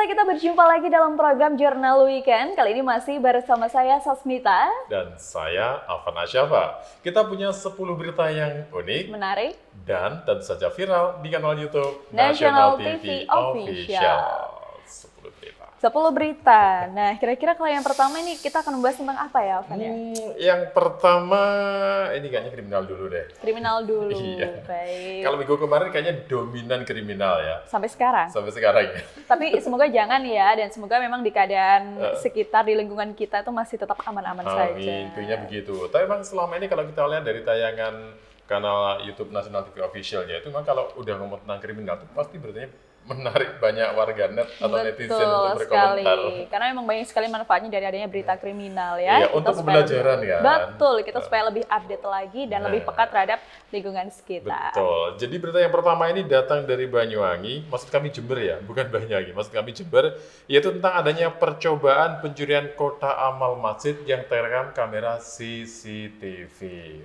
Pemirsa, kita berjumpa lagi dalam program Jurnal Weekend. Kali ini masih bersama saya Sasmita dan saya Afan Asyafa. Kita punya 10 berita yang unik, menarik, dan tentu saja viral di kanal YouTube National National TV TV Official. 10 berita. 10 berita. Nah, kira-kira kalau yang pertama ini kita akan membahas tentang apa ya, Afan ya? Yang pertama, ini kayaknya kriminal dulu deh. Kriminal dulu, Iya. baik. Kalau minggu kemarin kayaknya dominan kriminal ya. Sampai sekarang. Sampai sekarang ya. Tapi semoga jangan ya, dan semoga memang di keadaan sekitar, di lingkungan kita itu masih tetap aman-aman saja. Amin, intinya begitu. Tapi memang selama ini kalau kita lihat dari tayangan kanal YouTube National TV Official-nya itu memang kalau udah ngomong tentang kriminal itu pasti beritanya menarik banyak warganet atau netizen untuk berkomentar. Sekali. Karena memang banyak sekali manfaatnya dari adanya berita kriminal ya. Iya, untuk pembelajaran kan. Betul, kita supaya lebih update lagi dan lebih peka terhadap lingkungan sekitar. Betul. Jadi berita yang pertama ini datang dari Banyuwangi, maksud kami Jember ya, bukan Banyuwangi, maksud kami Jember, yaitu tentang adanya percobaan pencurian kotak amal masjid yang terekam kamera CCTV.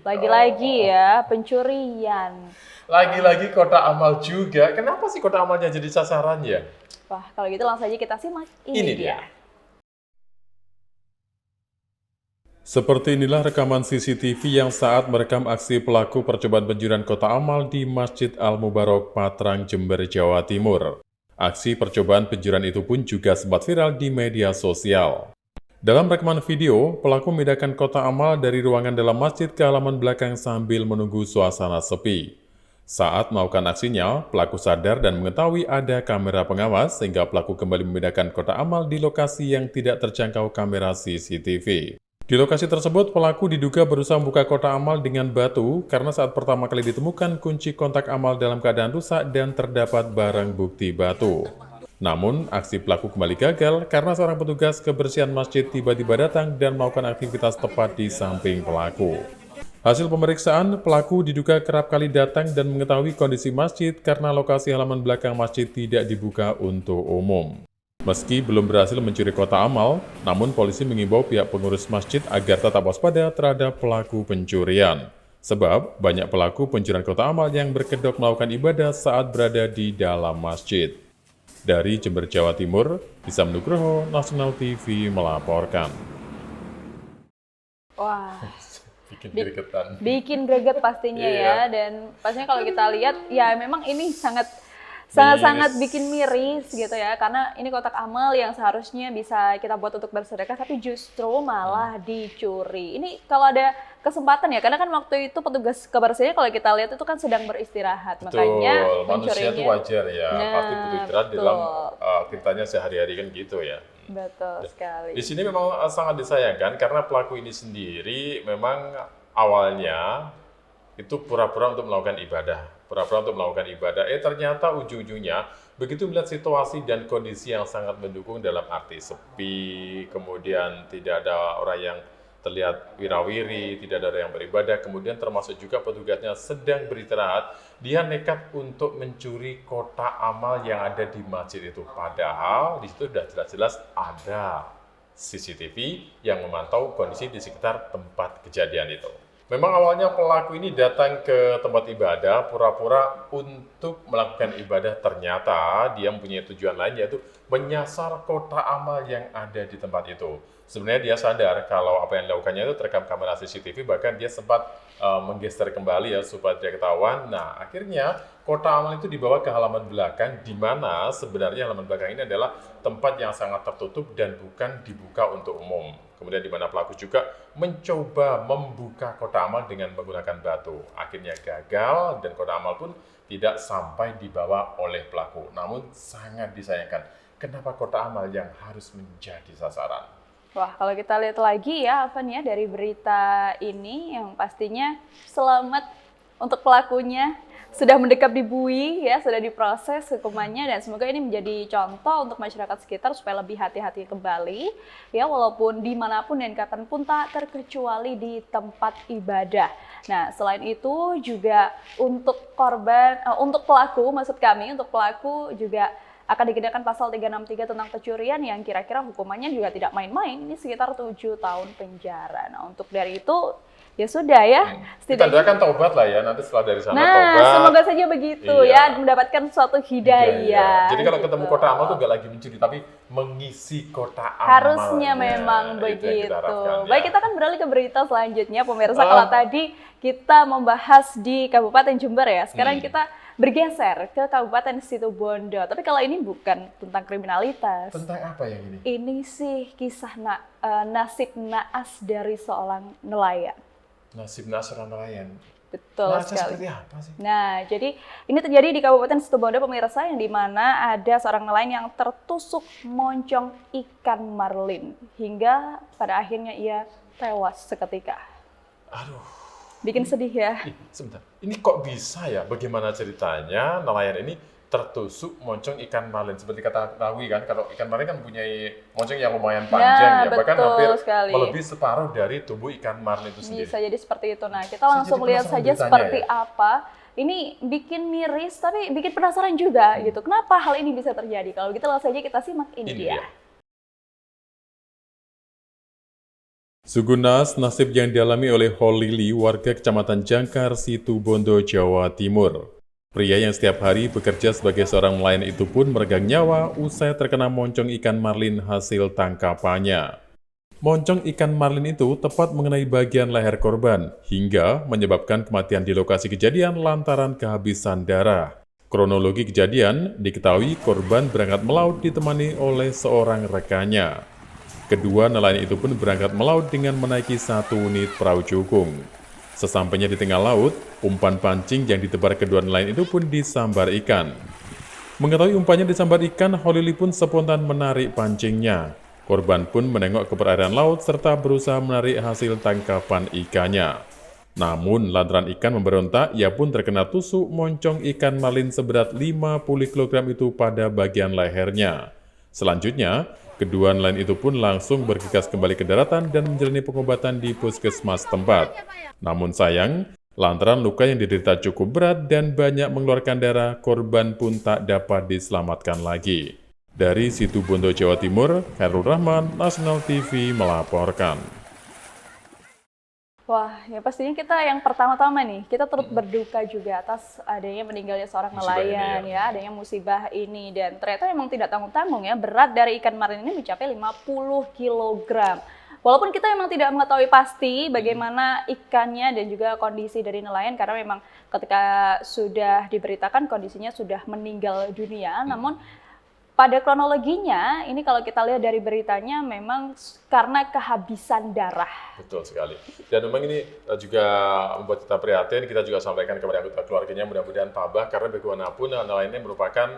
Lagi-lagi ya, pencurian. Lagi-lagi kotak amal juga. Kenapa sih kotak amalnya jadi sasaran ya? Wah, kalau gitu langsung aja kita simak. Ini dia. Seperti inilah rekaman CCTV yang saat merekam aksi pelaku percobaan pencurian kotak amal di Masjid Al-Mubarak, Patrang, Jember, Jawa Timur. Aksi percobaan pencurian itu pun juga sempat viral di media sosial. Dalam rekaman video, pelaku memindahkan kotak amal dari ruangan dalam masjid ke halaman belakang sambil menunggu suasana sepi. Saat melakukan aksinya, pelaku sadar dan mengetahui ada kamera pengawas sehingga pelaku kembali memindahkan kotak amal di lokasi yang tidak terjangkau kamera CCTV. Di lokasi tersebut, pelaku diduga berusaha membuka kotak amal dengan batu karena saat pertama kali ditemukan kunci kontak amal dalam keadaan rusak dan terdapat barang bukti batu. Namun, aksi pelaku kembali gagal karena seorang petugas kebersihan masjid tiba-tiba datang dan melakukan aktivitas tepat di samping pelaku. Hasil pemeriksaan, pelaku diduga kerap kali datang dan mengetahui kondisi masjid karena lokasi halaman belakang masjid tidak dibuka untuk umum. Meski belum berhasil mencuri kotak amal, namun polisi mengimbau pihak pengurus masjid agar tetap waspada terhadap pelaku pencurian. Sebab banyak pelaku pencurian kotak amal yang berkedok melakukan ibadah saat berada di dalam masjid. Dari Jember, Jawa Timur, Isam Nugroho, National TV melaporkan. Wah. Bikin gregetan. Bikin greget pastinya ya, dan pastinya kalau kita lihat ya memang ini sangat bikin miris gitu ya, karena ini kotak amal yang seharusnya bisa kita buat untuk bersedekah tapi justru malah dicuri. Ini kalau ada kesempatan ya, karena kan waktu itu petugas kebersihannya kalau kita lihat itu kan sedang beristirahat. Betul, makanya manusia itu wajar ya, pasti butuh istirahat dalam aktivitasnya sehari-hari kan gitu ya. Betul sekali. Di sini memang sangat disayangkan karena pelaku ini sendiri memang awalnya itu pura-pura untuk melakukan ibadah. Ternyata ujung-ujungnya begitu melihat situasi dan kondisi yang sangat mendukung dalam arti sepi, kemudian tidak ada orang yang terlihat wirawiri, tidak ada orang yang beribadah, kemudian termasuk juga petugasnya sedang beristirahat, dia nekat untuk mencuri kotak amal yang ada di masjid itu. Padahal di situ sudah jelas-jelas ada CCTV yang memantau kondisi di sekitar tempat kejadian itu. Memang awalnya pelaku ini datang ke tempat ibadah pura-pura untuk melakukan ibadah, ternyata dia mempunyai tujuan lain yaitu menyasar kotak amal yang ada di tempat itu. Sebenarnya dia sadar kalau apa yang dilakukannya itu terekam kamera CCTV, bahkan dia sempat menggeser kembali ya supaya tidak ketahuan. Nah, akhirnya kotak amal itu dibawa ke halaman belakang, di mana sebenarnya halaman belakang ini adalah tempat yang sangat tertutup dan bukan dibuka untuk umum. Kemudian di mana pelaku juga mencoba membuka kotak amal dengan menggunakan batu. Akhirnya gagal dan kotak amal pun tidak sampai dibawa oleh pelaku. Namun sangat disayangkan, kenapa kotak amal yang harus menjadi sasaran? Wah, kalau kita lihat lagi ya, Afan ya, dari berita ini yang pastinya selamat untuk pelakunya, sudah mendekap di bui ya, sudah diproses hukumannya, dan semoga ini menjadi contoh untuk masyarakat sekitar supaya lebih hati-hati kembali ya, walaupun dimanapun dan kapanpun, tak terkecuali di tempat ibadah. Nah, selain itu juga untuk pelaku juga akan dikenakan pasal 363 tentang pencurian yang kira-kira hukumannya juga tidak main-main, ini sekitar 7 tahun penjara. Nah, untuk dari itu ya sudah ya. Kita doakan taubat lah ya, nanti setelah dari sana Nah, taubat. semoga saja begitu ya, mendapatkan suatu hidayah. Jadi kalau gitu. ketemu kota amal tuh nggak lagi mencuri, tapi mengisi kota amal. Harusnya memang begitu. Baik, kita akan beralih ke berita selanjutnya, pemirsa. Kalau tadi kita membahas di Kabupaten Jember ya, sekarang kita bergeser ke Kabupaten Situbondo. Tapi kalau ini bukan tentang kriminalitas. Tentang apa yang ini? Ini sih kisah nasib naas dari seorang nelayan. Nasib seorang nelayan. Betul sekali. Seperti apa sih? Nah, jadi ini terjadi di Kabupaten Situbondo, pemirsa, yang dimana ada seorang nelayan yang tertusuk moncong ikan marlin hingga pada akhirnya ia tewas seketika. Aduh. Bikin sedih ya. Sebentar, ini kok bisa ya? Bagaimana ceritanya nelayan ini tertusuk moncong ikan marlin? Seperti kata ketahui kan, kalau ikan marlin kan mempunyai moncong yang lumayan panjang ya, bahkan hampir melebihi separuh dari tubuh ikan marlin itu sendiri. Bisa jadi seperti itu. Nah, kita langsung lihat saja seperti apa. Ini bikin miris, tapi bikin penasaran juga gitu. Kenapa hal ini bisa terjadi? Kalau gitu langsung saja kita simak ini dia. Sungguh naas nasib yang dialami oleh Holili, warga Kecamatan Jangkar, Situbondo, Jawa Timur. Pria yang setiap hari bekerja sebagai seorang nelayan itu pun meregang nyawa usai terkena moncong ikan marlin hasil tangkapannya. Moncong ikan marlin itu tepat mengenai bagian leher korban, hingga menyebabkan kematian di lokasi kejadian lantaran kehabisan darah. Kronologi kejadian diketahui korban berangkat melaut ditemani oleh seorang rekannya. Kedua nelayan itu pun berangkat melaut dengan menaiki satu unit perahu cukung. Sesampainya di tengah laut, umpan pancing yang ditebar kedua nelayan itu pun disambar ikan. Mengetahui umpannya disambar ikan, Holili pun spontan menarik pancingnya. Korban pun menengok ke perairan laut serta berusaha menarik hasil tangkapan ikannya. Namun, lantaran ikan memberontak, ia pun terkena tusuk moncong ikan marlin seberat 50 kg itu pada bagian lehernya. Selanjutnya, kedua nelayan itu pun langsung bergegas kembali ke daratan dan menjalani pengobatan di puskesmas tempat. Namun sayang, lantaran luka yang diderita cukup berat dan banyak mengeluarkan darah, korban pun tak dapat diselamatkan lagi. Dari Situbondo, Jawa Timur, Khairul Rahman, Nasional TV melaporkan. Wah, ya pastinya kita yang pertama-tama nih, kita turut berduka juga atas adanya meninggalnya seorang nelayan ya, adanya musibah ini. Dan ternyata memang tidak tanggung-tanggung ya, berat dari ikan marlin ini mencapai 50 kg. Walaupun kita memang tidak mengetahui pasti bagaimana ikannya dan juga kondisi dari nelayan, karena memang ketika sudah diberitakan kondisinya sudah meninggal dunia, namun pada kronologinya, ini kalau kita lihat dari beritanya memang karena kehabisan darah. Betul sekali. Dan memang ini juga membuat kita prihatin, kita juga sampaikan kepada anggota keluarganya, mudah-mudahan tabah, karena bagaimanapun nelayan ini merupakan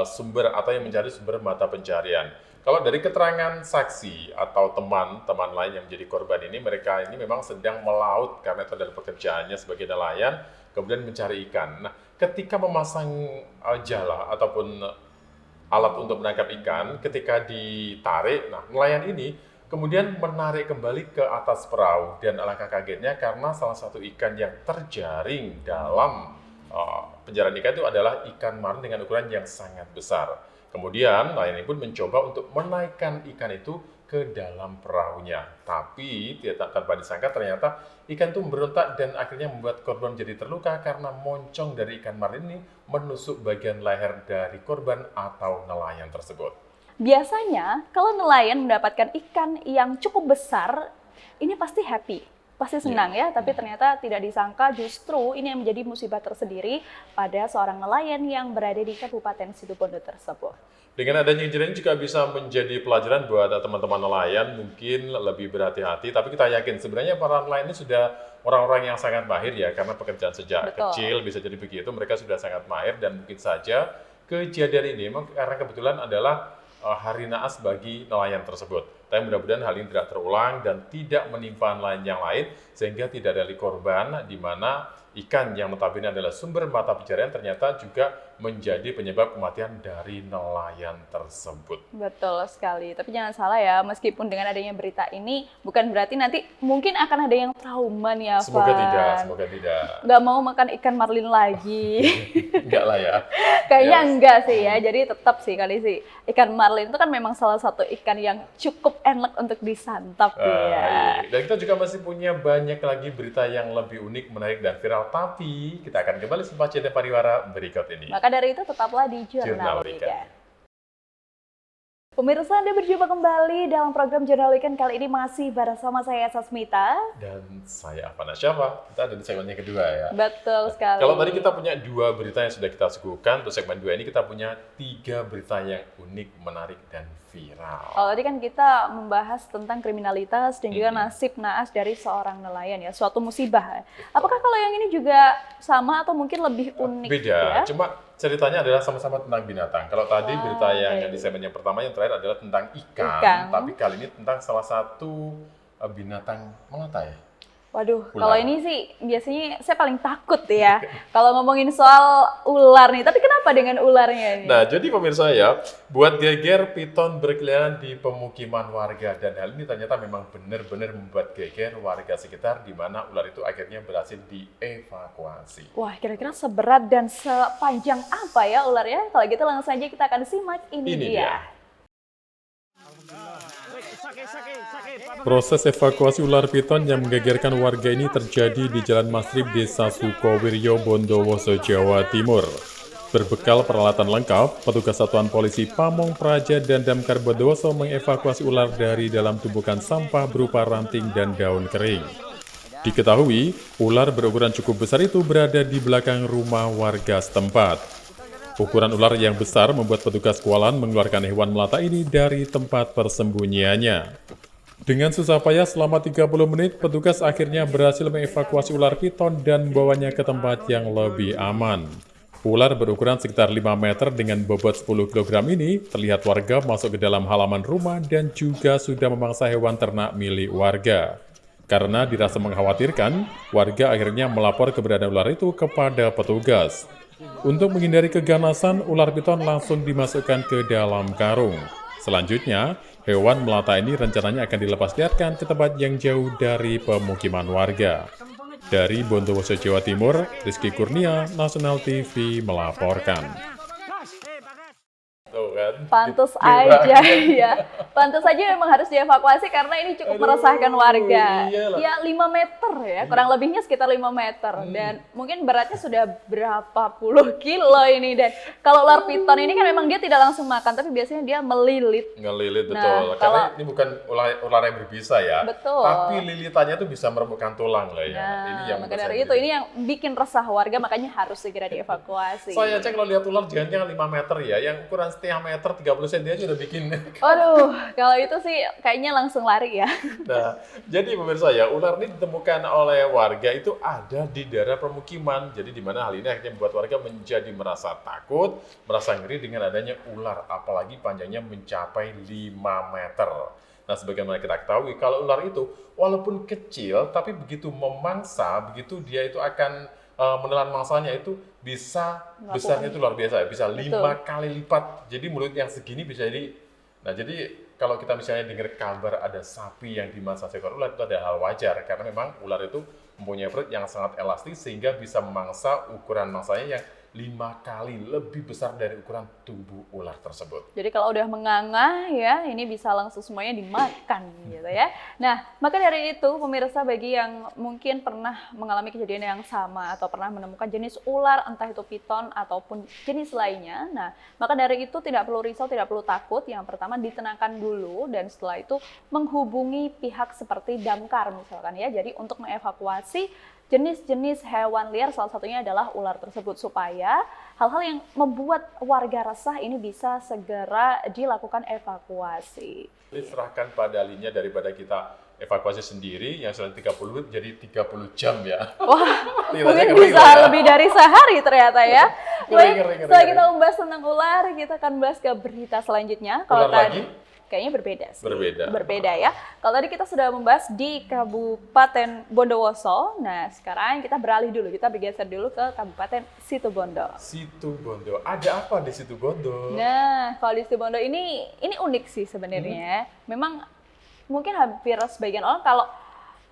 sumber atau yang mencari sumber mata pencarian. Kalau dari keterangan saksi atau teman-teman lain yang menjadi korban ini, mereka ini memang sedang melaut karena itu adalah pekerjaannya sebagai nelayan, kemudian mencari ikan. Nah, ketika memasang jala ataupun alat untuk menangkap ikan, ketika ditarik, nah nelayan ini kemudian menarik kembali ke atas perahu, dan alangkah kagetnya karena salah satu ikan yang terjaring dalam penjarahan ikan itu adalah ikan marlin dengan ukuran yang sangat besar. Kemudian nelayan ini pun mencoba untuk menaikkan ikan itu ke dalam perahunya, tapi tidak tanpa disangka ternyata ikan itu memberontak dan akhirnya membuat korban menjadi terluka karena moncong dari ikan marlin ini menusuk bagian leher dari korban atau nelayan tersebut. Biasanya kalau nelayan mendapatkan ikan yang cukup besar, ini pasti happy, pasti senang ya, tapi ternyata tidak disangka justru ini yang menjadi musibah tersendiri pada seorang nelayan yang berada di Kabupaten Situbondo tersebut. Dengan adanya kejadian juga bisa menjadi pelajaran buat teman-teman nelayan, mungkin lebih berhati-hati, tapi kita yakin sebenarnya para nelayan ini sudah orang-orang yang sangat mahir ya, karena pekerjaan sejak kecil bisa jadi begitu, mereka sudah sangat mahir, dan mungkin saja kejadian ini memang karena kebetulan adalah hari naas bagi nelayan tersebut. Tapi mudah-mudahan hal ini tidak terulang dan tidak menimpa nelayan yang lain, sehingga tidak ada korban di mana ikan yang notabene adalah sumber mata pencarian ternyata juga menjadi penyebab kematian dari nelayan tersebut. Betul sekali. Tapi jangan salah ya, meskipun dengan adanya berita ini bukan berarti nanti mungkin akan ada yang trauma nih, Afan. Semoga tidak, semoga tidak. Nggak mau makan ikan marlin lagi. Enggak lah ya. Kayaknya enggak sih ya. Jadi tetap sih kali sih ikan marlin itu kan memang salah satu ikan yang cukup enak untuk disantap ya. Iya. Dan kita juga masih punya banyak lagi berita yang lebih unik, menarik dan viral. Tapi kita akan kembali sempat cerita pariwara berikut ini. Maka dari itu tetaplah di Jurnal Weekend. Pemirsa, Anda berjumpa kembali dalam program Jurnal Weekend. Kali ini masih bersama saya Sasmita. Dan saya Afan Asyafa. Kita ada di segmen yang kedua ya. Betul sekali. Kalau tadi kita punya 2 berita yang sudah kita suguhkan, untuk segmen 2 ini kita punya 3 berita yang unik, menarik, dan viral. Kalau tadi kan kita membahas tentang kriminalitas dan juga nasib naas dari seorang nelayan ya, suatu musibah. Apakah kalau yang ini juga sama atau mungkin lebih unik? Beda, ya? cuma ceritanya adalah sama-sama tentang binatang. Kalau tadi berita yang di segmen yang pertama, yang terakhir adalah tentang ikan. Tapi kali ini tentang salah satu binatang melata ya. Waduh, Ular. kalau ini sih biasanya saya paling takut ya kalau ngomongin soal ular nih. Tapi kenapa dengan ularnya ini? Nah, jadi pemirsa ya, buat geger piton berkeliaran di pemukiman warga. Dan hal ini ternyata memang benar-benar membuat geger warga sekitar, di mana ular itu akhirnya berhasil dievakuasi. Wah, kira-kira seberat dan sepanjang apa ya ularnya? Kalau gitu langsung saja kita akan simak ini dia. Proses evakuasi ular piton yang menggegerkan warga ini terjadi di Jalan Masrib, Desa Sukowiryo, Bondowoso, Jawa Timur. Berbekal peralatan lengkap, petugas Satuan Polisi Pamong Praja dan Damkar Bondowoso mengevakuasi ular dari dalam tumpukan sampah berupa ranting dan daun kering. Diketahui, ular berukuran cukup besar itu berada di belakang rumah warga setempat. Ukuran ular yang besar membuat petugas kewalan mengeluarkan hewan melata ini dari tempat persembunyiannya. Dengan susah payah selama 30 menit, petugas akhirnya berhasil mengevakuasi ular piton dan membawanya ke tempat yang lebih aman. Ular berukuran sekitar 5 meter dengan bobot 10 kg ini terlihat warga masuk ke dalam halaman rumah dan juga sudah memangsa hewan ternak milik warga. Karena dirasa mengkhawatirkan, warga akhirnya melapor keberadaan ular itu kepada petugas. Untuk menghindari keganasan, ular piton langsung dimasukkan ke dalam karung. Selanjutnya, hewan melata ini rencananya akan dilepasliarkan ke tempat yang jauh dari pemukiman warga. Dari Bondowoso, Jawa Timur, Rizky Kurnia, Nasional TV melaporkan. Tuh kan, Pantes aja ya. Pantes aja memang harus dievakuasi karena ini cukup meresahkan warga. Iyalah. Ya 5 meter ya, kurang lebihnya sekitar 5 meter. Dan mungkin beratnya sudah berapa puluh kilo ini. Dan kalau ular piton ini kan memang dia tidak langsung makan, tapi biasanya dia melilit. Ngelilit, Nah, betul. Karena kalau- ini bukan ular yang berbisa ya. Betul. Tapi lilitannya tuh bisa meremukkan tulang lah ya. Nah, Ini yang maka membuat dari saya itu gini. ini yang bikin resah warga, makanya harus segera dievakuasi. Saya cek kalau lihat ular jangan 5 meter ya, yang ukuran setengah meter 30 cm aja udah bikin. Waduh, kalau itu sih kayaknya langsung lari ya. Nah, jadi pemirsa ya, ular ini ditemukan oleh warga itu ada di daerah permukiman. Jadi di mana hal ini akhirnya membuat warga menjadi merasa takut, merasa ngeri dengan adanya ular, apalagi panjangnya mencapai 5 meter. Nah, sebagaimana kita ketahui, kalau ular itu walaupun kecil, tapi begitu memangsa, begitu dia itu akan menelan mangsanya itu bisa besarnya itu luar biasa, bisa 5 kali lipat. Jadi mulut yang segini bisa jadi. Nah, jadi kalau kita misalnya dengar kabar ada sapi yang dimangsa seekor ular, itu ada hal wajar karena memang ular itu mempunyai perut yang sangat elastis sehingga bisa memangsa ukuran mangsanya yang 5 kali lebih besar dari ukuran tubuh ular tersebut. Jadi kalau udah menganga ya, ini bisa langsung semuanya dimakan gitu ya. Nah, maka dari itu pemirsa, bagi yang mungkin pernah mengalami kejadian yang sama atau pernah menemukan jenis ular, entah itu piton ataupun jenis lainnya, nah maka dari itu tidak perlu risau, tidak perlu takut. Yang pertama ditenangkan dulu dan setelah itu menghubungi pihak seperti damkar misalkan ya. Jadi untuk mengevakuasi jenis-jenis hewan liar, salah satunya adalah ular tersebut, supaya hal-hal yang membuat warga resah ini bisa segera dilakukan evakuasi. Diserahkan pada linya daripada kita evakuasi sendiri yang sudah 30 menit jadi 30 jam ya. Wah, Lihat aja mungkin ngeri bisa lah ya. lebih dari sehari ternyata ya. Ngeri, Baik, ngeri, setelah ngeri. kita membahas tentang ular, kita akan bahas ke berita selanjutnya. Kalau Ular tadi lagi? kayaknya berbeda sih. Berbeda Ya. Kalau tadi kita sudah membahas di Kabupaten Bondowoso, nah sekarang kita beralih dulu, kita bergeser dulu ke Kabupaten Situbondo. Situbondo, ada apa di Situbondo? Nah, kalau di Situbondo ini unik sih sebenarnya. Memang mungkin hampir sebagian orang kalau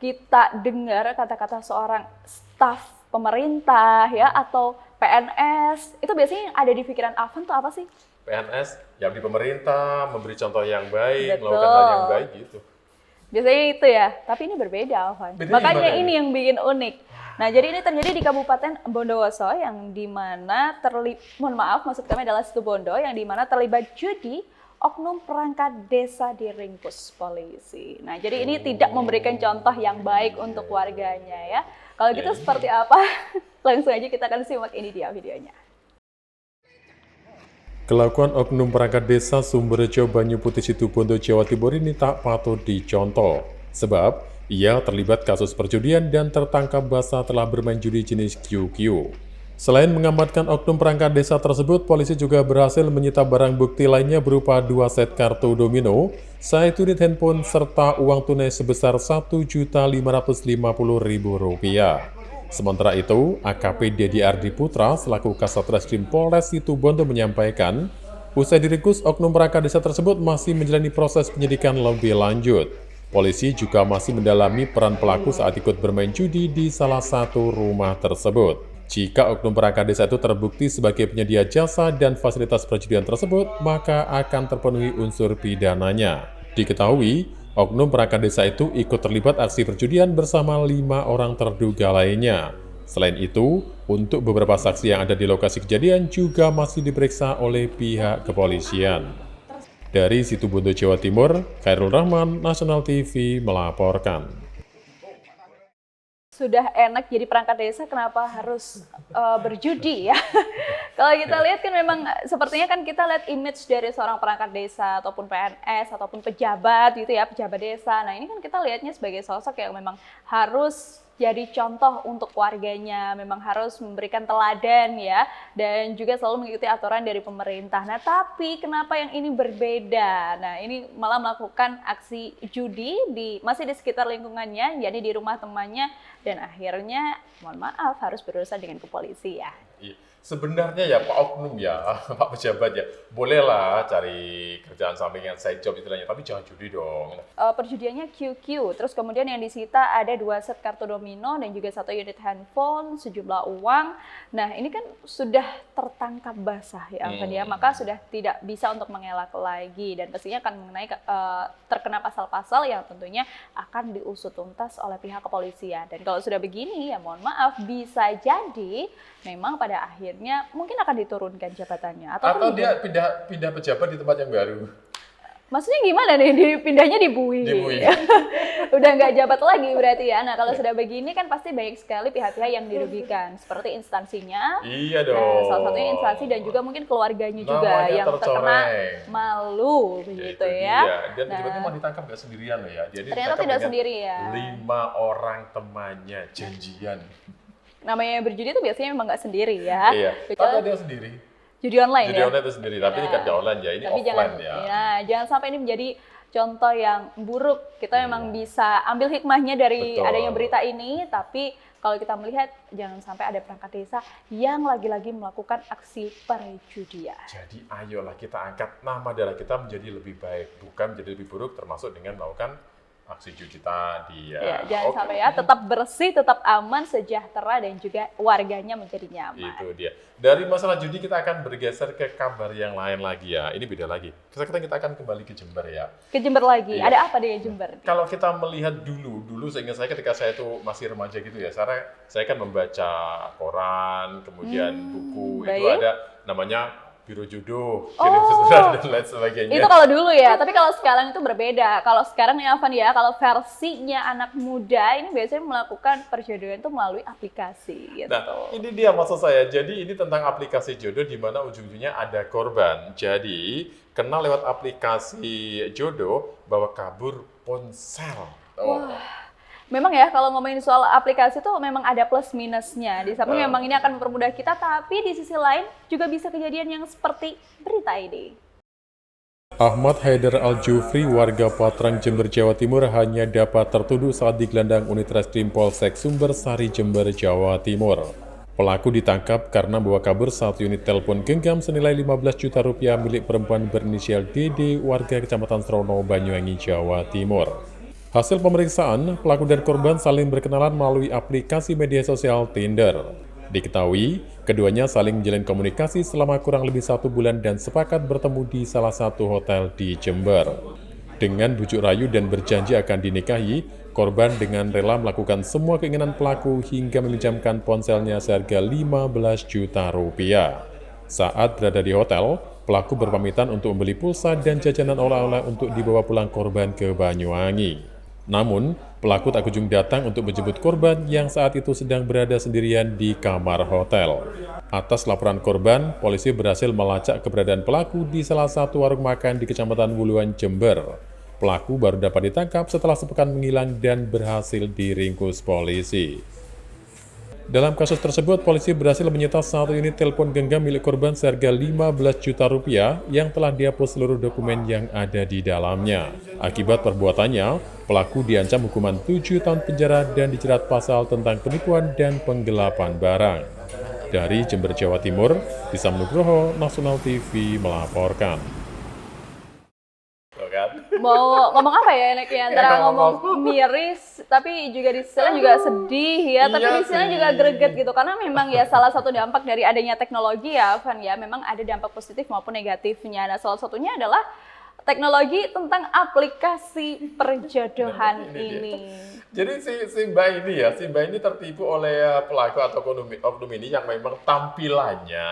kita dengar kata-kata seorang staf pemerintah ya atau PNS, itu biasanya yang ada di pikiran Afan tuh apa sih? PNS yang di pemerintah, memberi contoh yang baik, Betul. melakukan hal yang baik gitu. Biasanya itu ya, tapi ini berbeda Afan. Bedanya Makanya gimana ini yang bikin unik. Nah, jadi ini terjadi di Kabupaten Bondowoso yang dimana maksud kami adalah Situbondo yang dimana terlibat judi oknum perangkat desa diringkus polisi. Nah, jadi ini tidak memberikan contoh yang baik untuk warganya ya. Kalau gitu seperti apa? Langsung aja kita akan simak ini dia videonya. Kelakuan oknum perangkat desa Sumberjo Banyu Putih Situbondo Jawa Timur ini tak patut dicontoh. Sebab ia terlibat kasus perjudian dan tertangkap basah telah bermain judi jenis QQ. Selain mengamankan oknum perangkat desa tersebut, polisi juga berhasil menyita barang bukti lainnya berupa 2 set kartu domino, 1 unit handphone, serta uang tunai sebesar Rp1.550.000. Sementara itu, AKP Dedi Ardi Putra selaku Kasat Reskrim Polres Situbondo menyampaikan, usai diringkus oknum perangkat desa tersebut masih menjalani proses penyidikan lebih lanjut. Polisi juga masih mendalami peran pelaku saat ikut bermain judi di salah satu rumah tersebut. Jika oknum perangkat desa itu terbukti sebagai penyedia jasa dan fasilitas perjudian tersebut, maka akan terpenuhi unsur pidananya. Diketahui, oknum perangkat desa itu ikut terlibat aksi perjudian bersama 5 orang terduga lainnya. Selain itu, untuk beberapa saksi yang ada di lokasi kejadian juga masih diperiksa oleh pihak kepolisian. Dari Situbondo, Jawa Timur, Khairul Rahman, Nasional TV melaporkan. Sudah enak jadi perangkat desa, kenapa harus berjudi ya? Kalau kita lihat kan memang sepertinya kan kita lihat image dari seorang perangkat desa ataupun PNS ataupun pejabat gitu ya, pejabat desa. Nah ini kan kita lihatnya sebagai sosok yang memang harus jadi contoh untuk warganya, memang harus memberikan teladan ya, dan juga selalu mengikuti aturan dari pemerintah. Nah tapi kenapa yang ini berbeda? Nah ini malah melakukan aksi judi masih di sekitar lingkungannya, jadi di rumah temannya, dan akhirnya mohon maaf harus berurusan dengan kepolisian. Iya. Sebenarnya ya Pak Oknum ya, Pak Pejabat ya, bolehlah cari kerjaan sampingan side job istilahnya, tapi jangan judi dong. Perjudiannya QQ, terus kemudian yang disita ada 2 set kartu domino dan juga 1 unit handphone, sejumlah uang. Nah ini kan sudah tertangkap basah ya Afan ya, maka sudah tidak bisa untuk mengelak lagi dan pastinya akan mengenai terkena pasal-pasal yang tentunya akan diusut tuntas oleh pihak kepolisian. Dan kalau sudah begini ya mohon maaf, bisa jadi memang pada akhirnya mungkin akan diturunkan jabatannya atau dia pindah pejabat di tempat yang baru. Maksudnya gimana nih, dipindahnya di Bui? Udah nggak jabat lagi berarti ya. Nah kalau sudah begini kan pasti banyak sekali pihak-pihak yang dirugikan, seperti instansinya. Iya dong. Nah, salah satunya instansi dan juga mungkin keluarganya juga yang terkena malu begitu ya. Dan tiba-tiba ditangkap nggak sendirian loh ya. Jadi ternyata tidak sendiri ya. 5 orang temannya janjian. Namanya berjudi itu biasanya memang nggak sendiri ya. Iya, tapi dia sendiri. Judi online Judi online itu sendiri, tapi ini kan nggak online ya, ini tapi offline ya. Jangan sampai ini menjadi contoh yang buruk. Kita memang bisa ambil hikmahnya dari adanya berita ini, tapi kalau kita melihat jangan sampai ada perangkat desa yang lagi-lagi melakukan aksi perjudian. Jadi ayolah kita angkat nama daerah kita menjadi lebih baik, bukan menjadi lebih buruk, termasuk dengan melakukan aksi judi tadi ya. Ya jangan sampai ya, tetap bersih, tetap aman, sejahtera dan juga warganya menjadi nyaman. Itu dia. Dari masalah judi kita akan bergeser ke kabar yang lain lagi ya. Ini beda lagi. Sekarang kita akan kembali ke Jember ya. Ke Jember lagi. Iya. Ada apa di Jember? Kalau kita melihat dulu seingat saya ketika saya itu masih remaja gitu ya. Saya kan membaca koran, kemudian buku itu ada namanya Biro Jodoh, kirim pesan dan lain sebagainya. Itu kalau dulu ya, tapi kalau sekarang itu berbeda. Kalau sekarang nih Afan ya, kalau versinya anak muda ini biasanya melakukan perjodohan itu melalui aplikasi gitu. Nah, ini dia maksud saya. Jadi ini tentang aplikasi jodoh di mana ujung-ujungnya ada korban. Jadi kenal lewat aplikasi jodoh bawa kabur ponsel. Memang ya kalau ngomongin soal aplikasi tuh memang ada plus minusnya. Di samping memang ini akan mempermudah kita, tapi di sisi lain juga bisa kejadian yang seperti berita ini. Ahmad Haidar Al-Jufri, warga Patrang, Jember, Jawa Timur, hanya dapat tertuduh saat digelandang unit Reskrim Polsek Sumber Sari, Jember, Jawa Timur. Pelaku ditangkap karena bawa kabur satu unit telepon genggam senilai 15 juta rupiah milik perempuan berinisial DD, warga Kecamatan Srono, Banyuwangi, Jawa Timur. Hasil pemeriksaan, pelaku dan korban saling berkenalan melalui aplikasi media sosial Tinder. Diketahui, keduanya saling menjalin komunikasi selama kurang lebih 1 bulan dan sepakat bertemu di salah satu hotel di Jember. Dengan bujuk rayu dan berjanji akan dinikahi, korban dengan rela melakukan semua keinginan pelaku hingga meminjamkan ponselnya seharga 15 juta rupiah. Saat berada di hotel, pelaku berpamitan untuk membeli pulsa dan jajanan oleh-oleh untuk dibawa pulang korban ke Banyuwangi. Namun, pelaku tak kunjung datang untuk menjemput korban yang saat itu sedang berada sendirian di kamar hotel. Atas laporan korban, polisi berhasil melacak keberadaan pelaku di salah satu warung makan di Kecamatan Wuluan, Jember. Pelaku baru dapat ditangkap setelah sepekan menghilang dan berhasil diringkus polisi. Dalam kasus tersebut, polisi berhasil menyita satu unit telepon genggam milik korban seharga 15 juta rupiah yang telah dihapus seluruh dokumen yang ada di dalamnya. Akibat perbuatannya, pelaku diancam hukuman 7 tahun penjara dan dijerat pasal tentang penipuan dan penggelapan barang. Dari Jember, Jawa Timur, Isam Nugroho, Nasional TV melaporkan. Mau ngomong apa ya enaknya, antara ngomong miris tapi juga di sisi juga sedih ya, tapi di sisi juga greget gitu, karena memang ya salah satu dampak dari adanya teknologi ya Van ya, memang ada dampak positif maupun negatifnya. Nah, salah satunya adalah teknologi tentang aplikasi perjodohan ini. Jadi si Mbak ini tertipu oleh pelaku atau oknum ini yang memang tampilannya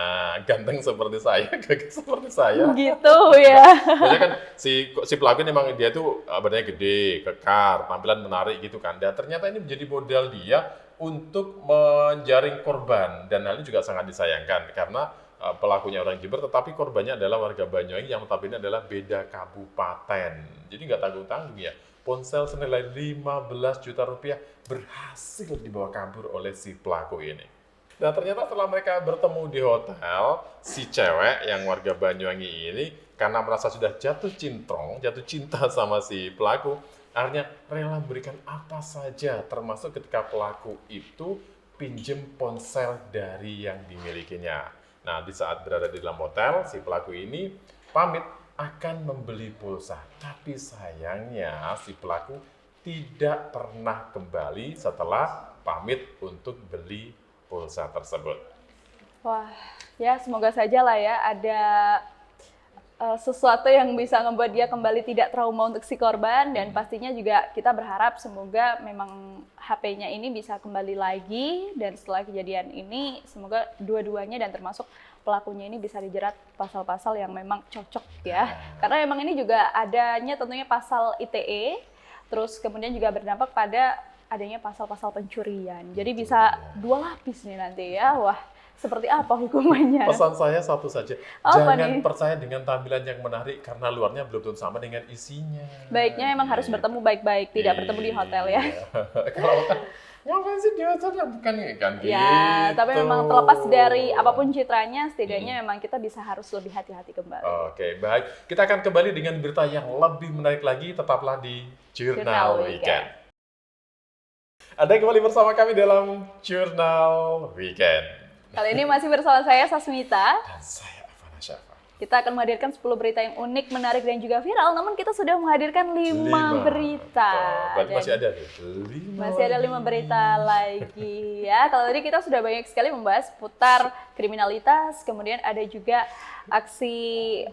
ganteng seperti saya, gagah seperti saya. Gitu ya. Biasanya kan si pelaku ini memang dia tuh badannya gede, kekar, tampilan menarik gitu kan. Dan ternyata ini menjadi modal dia untuk menjaring korban, dan hal ini juga sangat disayangkan karena pelakunya orang Jember, tetapi korbannya adalah warga Banyuwangi yang notabene adalah beda kabupaten. Jadi nggak tanggung-tanggung ya. Ponsel senilai 15 juta rupiah berhasil dibawa kabur oleh si pelaku ini. Nah, ternyata setelah mereka bertemu di hotel, si cewek yang warga Banyuwangi ini karena merasa sudah jatuh cinta sama si pelaku, akhirnya rela memberikan apa saja, termasuk ketika pelaku itu pinjem ponsel dari yang dimilikinya. Nah, di saat berada di dalam hotel, si pelaku ini pamit akan membeli pulsa. Tapi sayangnya si pelaku tidak pernah kembali setelah pamit untuk beli pulsa tersebut. Wah, ya semoga saja lah ya ada sesuatu yang bisa membuat dia kembali tidak trauma untuk si korban, dan pastinya juga kita berharap semoga memang HP-nya ini bisa kembali lagi, dan setelah kejadian ini semoga dua-duanya dan termasuk pelakunya ini bisa dijerat pasal-pasal yang memang cocok ya. Karena memang ini juga adanya tentunya pasal ITE, terus kemudian juga berdampak pada adanya pasal-pasal pencurian. Jadi bisa 2 lapis nih nanti ya. Wah, seperti apa hukumannya? Pesan saya satu saja, jangan percaya dengan tampilan yang menarik karena luarnya belum tentu sama dengan isinya. Baiknya memang harus bertemu baik-baik, tidak bertemu di hotel ya. Kalau kan, ngapain sih di hotel ya, bukan kan gitu. Ya, tapi memang terlepas dari apapun citranya, setidaknya memang kita bisa harus lebih hati-hati kembali. Oke, baik. Kita akan kembali dengan berita yang lebih menarik lagi, tetaplah di Jurnal Weekend. Ada kembali bersama kami dalam Jurnal Weekend. Kali ini masih bersama saya, Sasmita. Dan saya, Avana Syafa. Kita akan menghadirkan 10 berita yang unik, menarik, dan juga viral. Namun kita sudah menghadirkan 5 berita. Berarti masih ada nih? Masih ada 5 berita lagi ya. Kalau tadi kita sudah banyak sekali membahas putar kriminalitas, kemudian ada juga aksi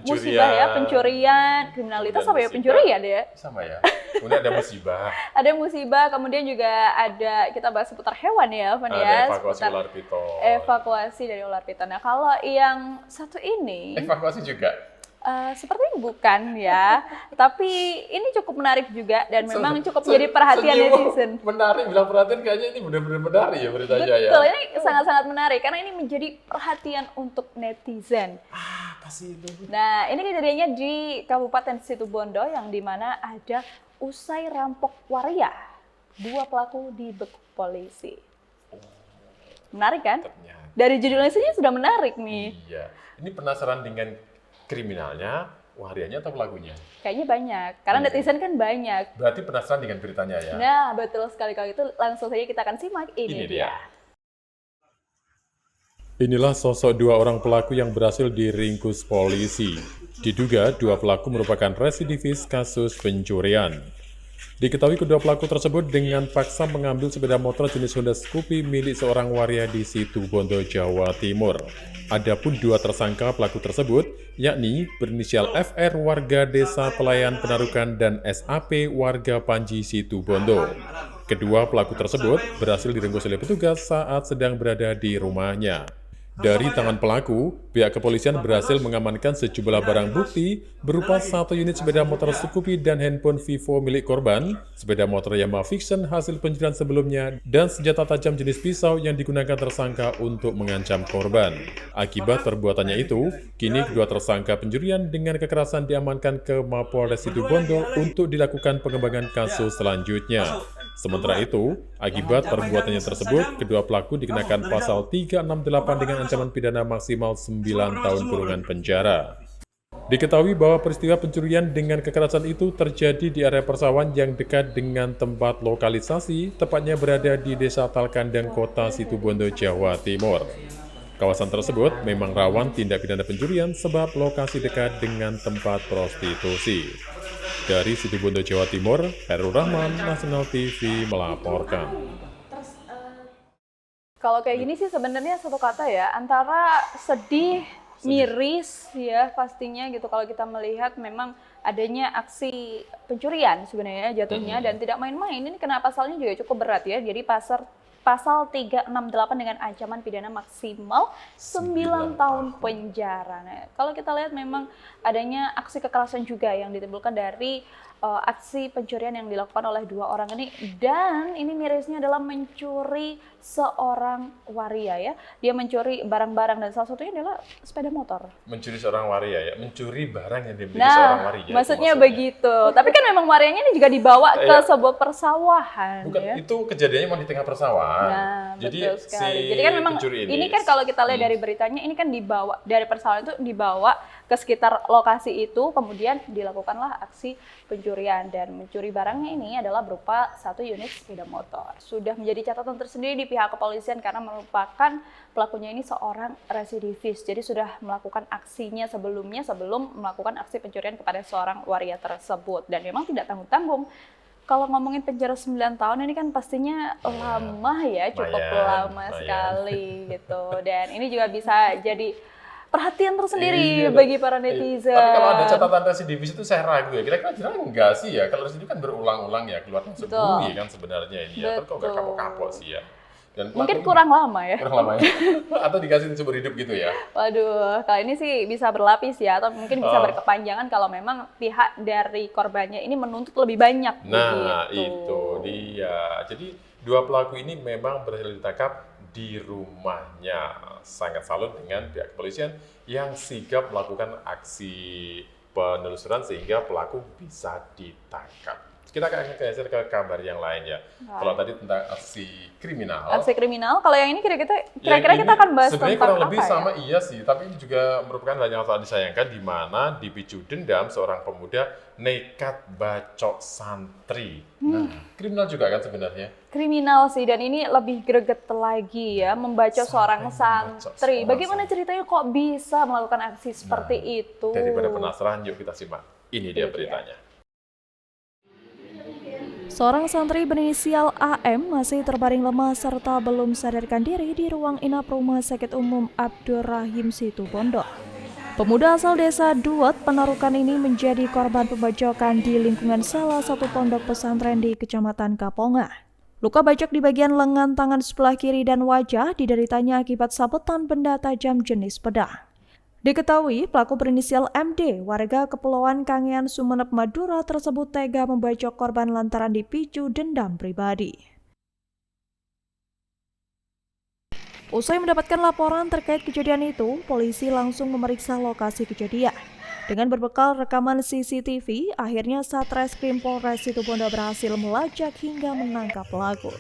musibah ya, pencurian, kriminalitas sama ya pencurian ya. Sama ya. Kemudian ada musibah. Ada musibah, kemudian juga ada kita bahas seputar hewan ya, Van ya. Evakuasi ular piton. Evakuasi dari ular piton. Nah, kalau yang satu ini evakuasi juga. Sepertinya bukan ya, tapi ini cukup menarik juga dan memang cukup menjadi perhatian netizen. Menarik, bilang perhatian kayaknya ini benar-benar menarik ya beritanya ya. Betul, ini sangat-sangat menarik karena ini menjadi perhatian untuk netizen. Apa sih itu? Nah, ini kejadiannya di Kabupaten Situbondo yang dimana ada usai rampok waria, 2 pelaku dibekuk polisi. Menarik kan? Dari judulnya saja sudah menarik nih. Iya, ini penasaran dengan kriminalnya, warianya atau pelakunya? Kayaknya banyak, karena netizen kan banyak. Berarti penasaran dengan beritanya ya? Nah, betul sekali. Kalau itu langsung saja kita akan simak. Ini dia. Inilah sosok dua orang pelaku yang berhasil diringkus polisi. Diduga dua pelaku merupakan residivis kasus pencurian. Diketahui kedua pelaku tersebut dengan paksa mengambil sepeda motor jenis Honda Scoopy milik seorang waria di Situbondo, Jawa Timur. Adapun dua tersangka pelaku tersebut, yakni berinisial FR warga Desa Pelayan Penarukan dan SAP warga Panji, Situbondo. Kedua pelaku tersebut berhasil diringkus oleh petugas saat sedang berada di rumahnya. Dari tangan pelaku, pihak kepolisian berhasil mengamankan sejumlah barang bukti berupa 1 unit sepeda motor Scoopy dan handphone Vivo milik korban, sepeda motor Yamaha Vision hasil pencurian sebelumnya, dan senjata tajam jenis pisau yang digunakan tersangka untuk mengancam korban. Akibat perbuatannya itu, kini kedua tersangka pencurian dengan kekerasan diamankan ke Mapolres Situbondo untuk dilakukan pengembangan kasus selanjutnya. Sementara itu, akibat perbuatannya tersebut, kedua pelaku dikenakan pasal 368 dengan ancaman pidana maksimal 9 tahun kurungan penjara. Diketahui bahwa peristiwa pencurian dengan kekerasan itu terjadi di area persawahan yang dekat dengan tempat lokalisasi, tepatnya berada di Desa Talkandang, Kota Situbondo, Jawa Timur. Kawasan tersebut memang rawan tindak pidana pencurian sebab lokasi dekat dengan tempat prostitusi. Dari Situbondo, Jawa Timur, Herul Rahman, Nasional TV melaporkan. Kalau kayak gini sih sebenarnya satu kata ya, antara sedih, miris ya pastinya gitu kalau kita melihat memang adanya aksi pencurian sebenarnya jatuhnya dan tidak main-main. Ini kena pasalnya juga cukup berat ya. Jadi pasal 368 dengan ancaman pidana maksimal 9 tahun penjara. Nah, kalau kita lihat memang adanya aksi kekerasan juga yang ditimbulkan dari aksi pencurian yang dilakukan oleh dua orang ini, dan ini mirisnya adalah mencuri seorang waria ya. Dia mencuri barang-barang dan salah satunya adalah sepeda motor. Mencuri seorang waria ya, mencuri barang yang dimiliki seorang waria. Maksudnya begitu. Tapi kan memang warianya ini juga dibawa ke sebuah persawahan. Bukan, ya. itu kejadiannya mau di tengah persawahan. Nah, jadi betul sekali. Jadi kan memang ini kan kalau kita lihat dari beritanya, ini kan dibawa dari persawahan itu dibawa ke sekitar lokasi itu, kemudian dilakukanlah aksi pencurian, dan mencuri barangnya ini adalah berupa 1 unit sepeda motor. Sudah menjadi catatan tersendiri di pihak kepolisian karena merupakan pelakunya ini seorang residivis. Jadi sudah melakukan aksinya sebelumnya sebelum melakukan aksi pencurian kepada seorang waria tersebut, dan memang tidak tanggung-tanggung. Kalau ngomongin penjara 9 tahun ini kan pastinya lama ya, cukup lama sekali gitu. Dan ini juga bisa jadi perhatian tersendiri bagi para netizen. Tapi kalau ada catatan residivis itu saya ragu ya. Kira-kira enggak sih ya? Kalau residivis kan berulang-ulang ya, keluar masuk bui kan sebenarnya ini ya. Tapi kok nggak kapok-kapok sih ya? Dan mungkin kurang lama ya. Kurang lama ya? Atau dikasih seumur hidup gitu ya? Waduh, kalau ini sih bisa berlapis ya, atau mungkin bisa berkepanjangan kalau memang pihak dari korbannya ini menuntut lebih banyak. Nah, itu dia. Jadi dua pelaku ini memang berhasil ditangkap di rumahnya. Sangat salut dengan pihak kepolisian yang sigap melakukan aksi penelusuran sehingga pelaku bisa ditangkap. Kita akan geser ke kabar yang lain ya. Kalau tadi tentang aksi kriminal. Aksi kriminal, kalau yang ini kira-kira kita akan bahas tentang apa kurang lebih ya? sama iya sih, tapi ini juga merupakan hal yang sangat disayangkan di mana dipicu dendam seorang pemuda nekat bacok santri. Nah, kriminal juga kan sebenarnya? Kriminal sih, dan ini lebih greget lagi ya, membacok seorang santri. Bagaimana ceritanya kok bisa melakukan aksi seperti itu? Daripada penasaran, yuk kita simak. Ini dia beritanya. Seorang santri berinisial AM masih terbaring lemah serta belum sadarkan diri di ruang inap Rumah Sakit Umum Abdurrahim Situbondo. Pemuda asal desa Duet Penarukan ini menjadi korban pembacokan di lingkungan salah satu pondok pesantren di Kecamatan Kaponga. Luka bacok di bagian lengan tangan sebelah kiri dan wajah dideritanya akibat sabetan benda tajam jenis pedang. Diketahui pelaku berinisial MD, warga Kepulauan Kangean, Sumeneb, Madura tersebut tega membacok korban lantaran dipicu dendam pribadi. Usai mendapatkan laporan terkait kejadian itu, polisi langsung memeriksa lokasi kejadian. Dengan berbekal rekaman CCTV, akhirnya Satreskrim Polres Situbondo berhasil melacak hingga menangkap pelaku.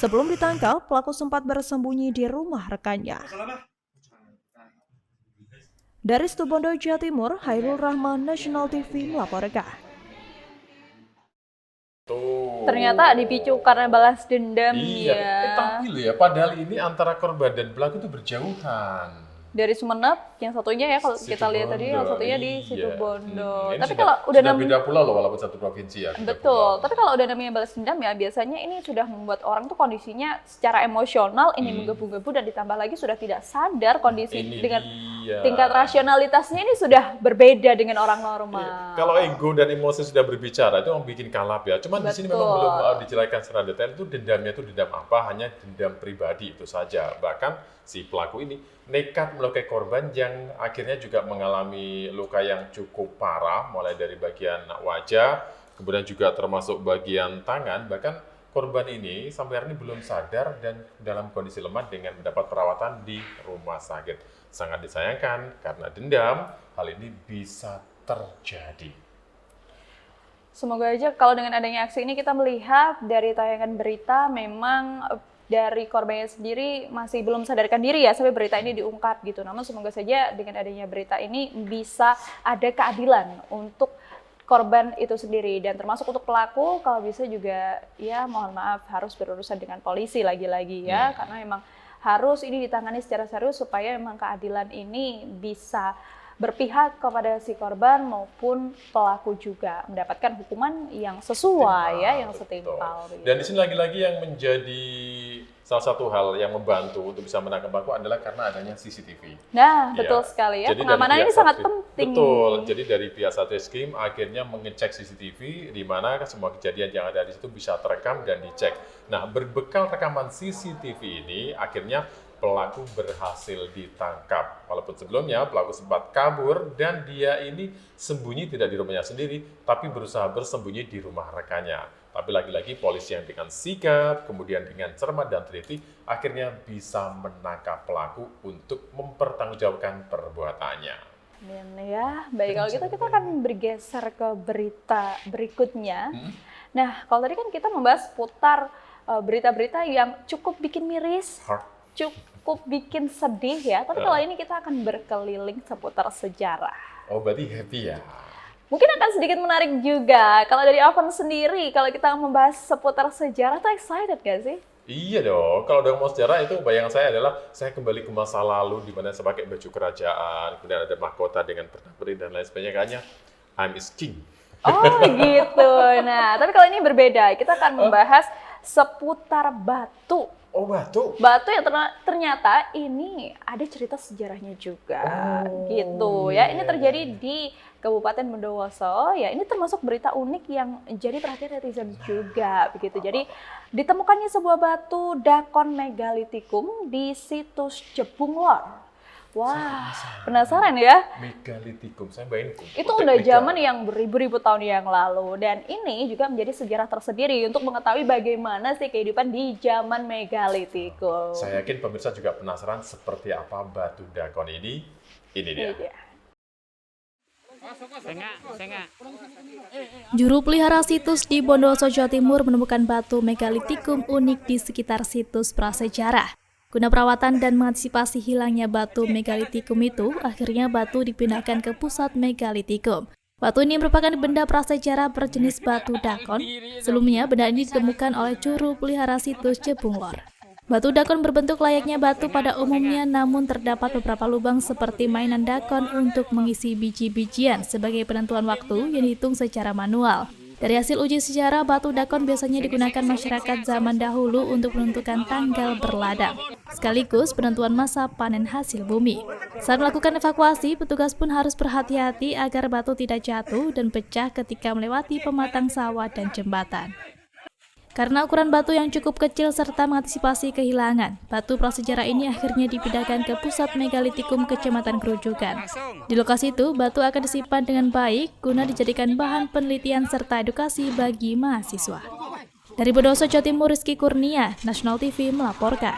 Sebelum ditangkap, pelaku sempat bersembunyi di rumah rekannya. Dari Situbondo, Jawa Timur, Hairul Rahman, National TV melaporkan. Tuh. Ternyata dipicu karena balas dendam Iya, ya. tapi loh ya, padahal ini antara korban dan pelaku itu berjauhan. Dari Sumeneb, yang satunya ya kalau kita lihat tadi, yang satunya di Iya. Situbondo. Ini Tapi sudah, kalau udah sudah beda pulau loh, walaupun satu provinsi ya. beda betul. pulau. Tapi kalau udah namanya balas dendam ya biasanya ini sudah membuat orang tuh kondisinya secara emosional ini menggebu-gebu dan ditambah lagi sudah tidak sadar kondisi Ini dengan dia. tingkat rasionalitasnya ini sudah berbeda dengan orang normal. Kalau ego dan emosi sudah berbicara itu yang bikin kalap ya. Cuman di sini memang Betul. belum dijelaskan secara detail itu dendamnya itu dendam apa, hanya dendam pribadi itu saja. Bahkan si pelaku ini nekat melukai korban yang akhirnya juga mengalami luka yang cukup parah, mulai dari bagian wajah, kemudian juga termasuk bagian tangan. Bahkan korban ini sampai hari ini belum sadar dan dalam kondisi lemah dengan mendapat perawatan di rumah sakit. Sangat disayangkan karena dendam, hal ini bisa terjadi. Semoga aja kalau dengan adanya aksi ini kita melihat dari tayangan berita memang dari korbannya sendiri masih belum sadarkan diri ya sampai berita ini diungkap gitu. Namun semoga saja dengan adanya berita ini bisa ada keadilan untuk korban itu sendiri dan termasuk untuk pelaku kalau bisa juga ya mohon maaf harus berurusan dengan polisi lagi-lagi ya karena memang harus ini ditangani secara serius supaya memang keadilan ini bisa berpihak kepada si korban maupun pelaku juga mendapatkan hukuman yang sesuai ya, yang setimpal. Betul. Dan di sini lagi-lagi yang menjadi salah satu hal yang membantu untuk bisa menangkap pelaku adalah karena adanya CCTV. Nah, Ya. betul sekali ya. Jadi Pengamanan dari ini pihak sangat Satri- penting. Betul. Jadi dari pihak Satreskrim akhirnya mengecek CCTV di mana semua kejadian yang ada di situ bisa terekam dan dicek. Nah, berbekal rekaman CCTV ini akhirnya pelaku berhasil ditangkap. Walaupun sebelumnya pelaku sempat kabur dan dia ini sembunyi tidak di rumahnya sendiri, tapi berusaha bersembunyi di rumah rekannya. Tapi lagi-lagi polisi yang dengan sigap, kemudian dengan cermat dan teliti, akhirnya bisa menangkap pelaku untuk mempertanggungjawabkan perbuatannya. Dan ya, baik kalau gitu kita akan bergeser ke berita berikutnya. Nah, kalau tadi kan kita membahas putar berita-berita yang cukup bikin miris, cukup bikin sedih ya. Tapi kalau ini kita akan berkeliling seputar sejarah. Oh, berarti happy ya? Mungkin akan sedikit menarik juga. Kalau dari Oven sendiri, kalau kita membahas seputar sejarah, tuh excited gak sih? Iya dong, kalau udah mau sejarah itu bayangan saya adalah saya kembali ke masa lalu di mana saya pakai baju kerajaan, kemudian ada mahkota dengan pernak-pernik dan lain sebagainya. Kayaknya I'm is king. Oh gitu. Nah, tapi kalau ini berbeda. Kita akan membahas seputar batu. Oh, batu? Batu yang ternyata ini ada cerita sejarahnya juga, gitu ya. Ini terjadi di Kabupaten Bondowoso, ya. Ini termasuk berita unik yang jadi perhatian netizen juga, begitu. Jadi ditemukannya sebuah batu dakon megalitikum di situs Jebung Lor. Wah, penasaran ya? Megalitikum, saya bayangin. Itu udah zaman yang beribu-ribu tahun yang lalu dan ini juga menjadi sejarah tersendiri untuk mengetahui bagaimana sih kehidupan di zaman megalitikum. Saya yakin pemirsa juga penasaran seperti apa batu dakon ini. Ini dia. Juru pelihara situs di Bondowoso, Jawa Timur menemukan batu megalitikum unik di sekitar situs prasejarah. Guna perawatan dan mengantisipasi hilangnya batu megalitikum itu, akhirnya batu dipindahkan ke pusat megalitikum. Batu ini merupakan benda prasejarah berjenis batu dakon. Sebelumnya, benda ini ditemukan oleh juru pelihara situs Jebung Lor. Batu dakon berbentuk layaknya batu pada umumnya, namun terdapat beberapa lubang seperti mainan dakon untuk mengisi biji-bijian sebagai penentuan waktu yang dihitung secara manual. Dari hasil uji sejarah, batu dakon biasanya digunakan masyarakat zaman dahulu untuk menentukan tanggal berladang, sekaligus penentuan masa panen hasil bumi. Saat melakukan evakuasi, petugas pun harus berhati-hati agar batu tidak jatuh dan pecah ketika melewati pematang sawah dan jembatan. Karena ukuran batu yang cukup kecil serta mengantisipasi kehilangan, batu prasejarah ini akhirnya dipindahkan ke pusat megalitikum Kecamatan Kerujukan. Di lokasi itu, batu akan disimpan dengan baik guna dijadikan bahan penelitian serta edukasi bagi mahasiswa. Dari Bondowoso, Jawa Timur, Rizky Kurnia, National TV melaporkan.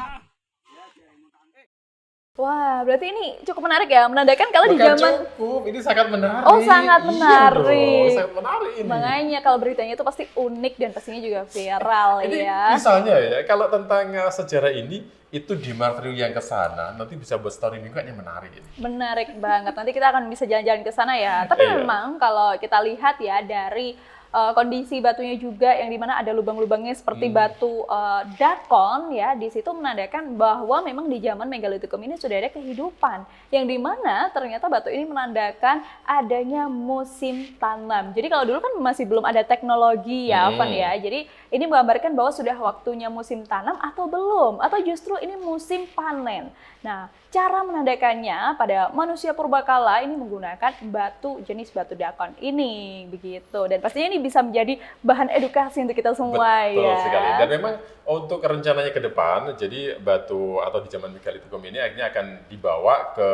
Wah, berarti ini cukup menarik ya, menandakan kalau di Bukan zaman cukup, ini sangat menarik. Oh, sangat Iya menarik. dong, sangat menarik ini. makanya kalau beritanya itu pasti unik dan pastinya juga viral Ini ya. misalnya ya, kalau tentang sejarah ini, itu di Martrio yang ke sana, nanti bisa buat story minggu yang menarik ini. Menarik banget. Nanti kita akan bisa jalan-jalan ke sana ya. Tapi Iya. memang kalau kita lihat ya dari kondisi batunya juga yang dimana ada lubang-lubangnya seperti batu dakon ya, di situ menandakan bahwa memang di zaman megalitikum ini sudah ada kehidupan yang dimana ternyata batu ini menandakan adanya musim tanam. Jadi kalau dulu kan masih belum ada teknologi ya, Van ya. Jadi ini menggambarkan bahwa sudah waktunya musim tanam atau belum, atau justru ini musim panen. Nah, cara menandakannya pada manusia purbakala ini menggunakan batu jenis batu dakon ini begitu, dan pastinya ini bisa menjadi bahan edukasi untuk kita semua. Betul ya. sekali. Dan memang untuk rencananya ke depan, jadi batu atau di zaman megalitikum ini akhirnya akan dibawa ke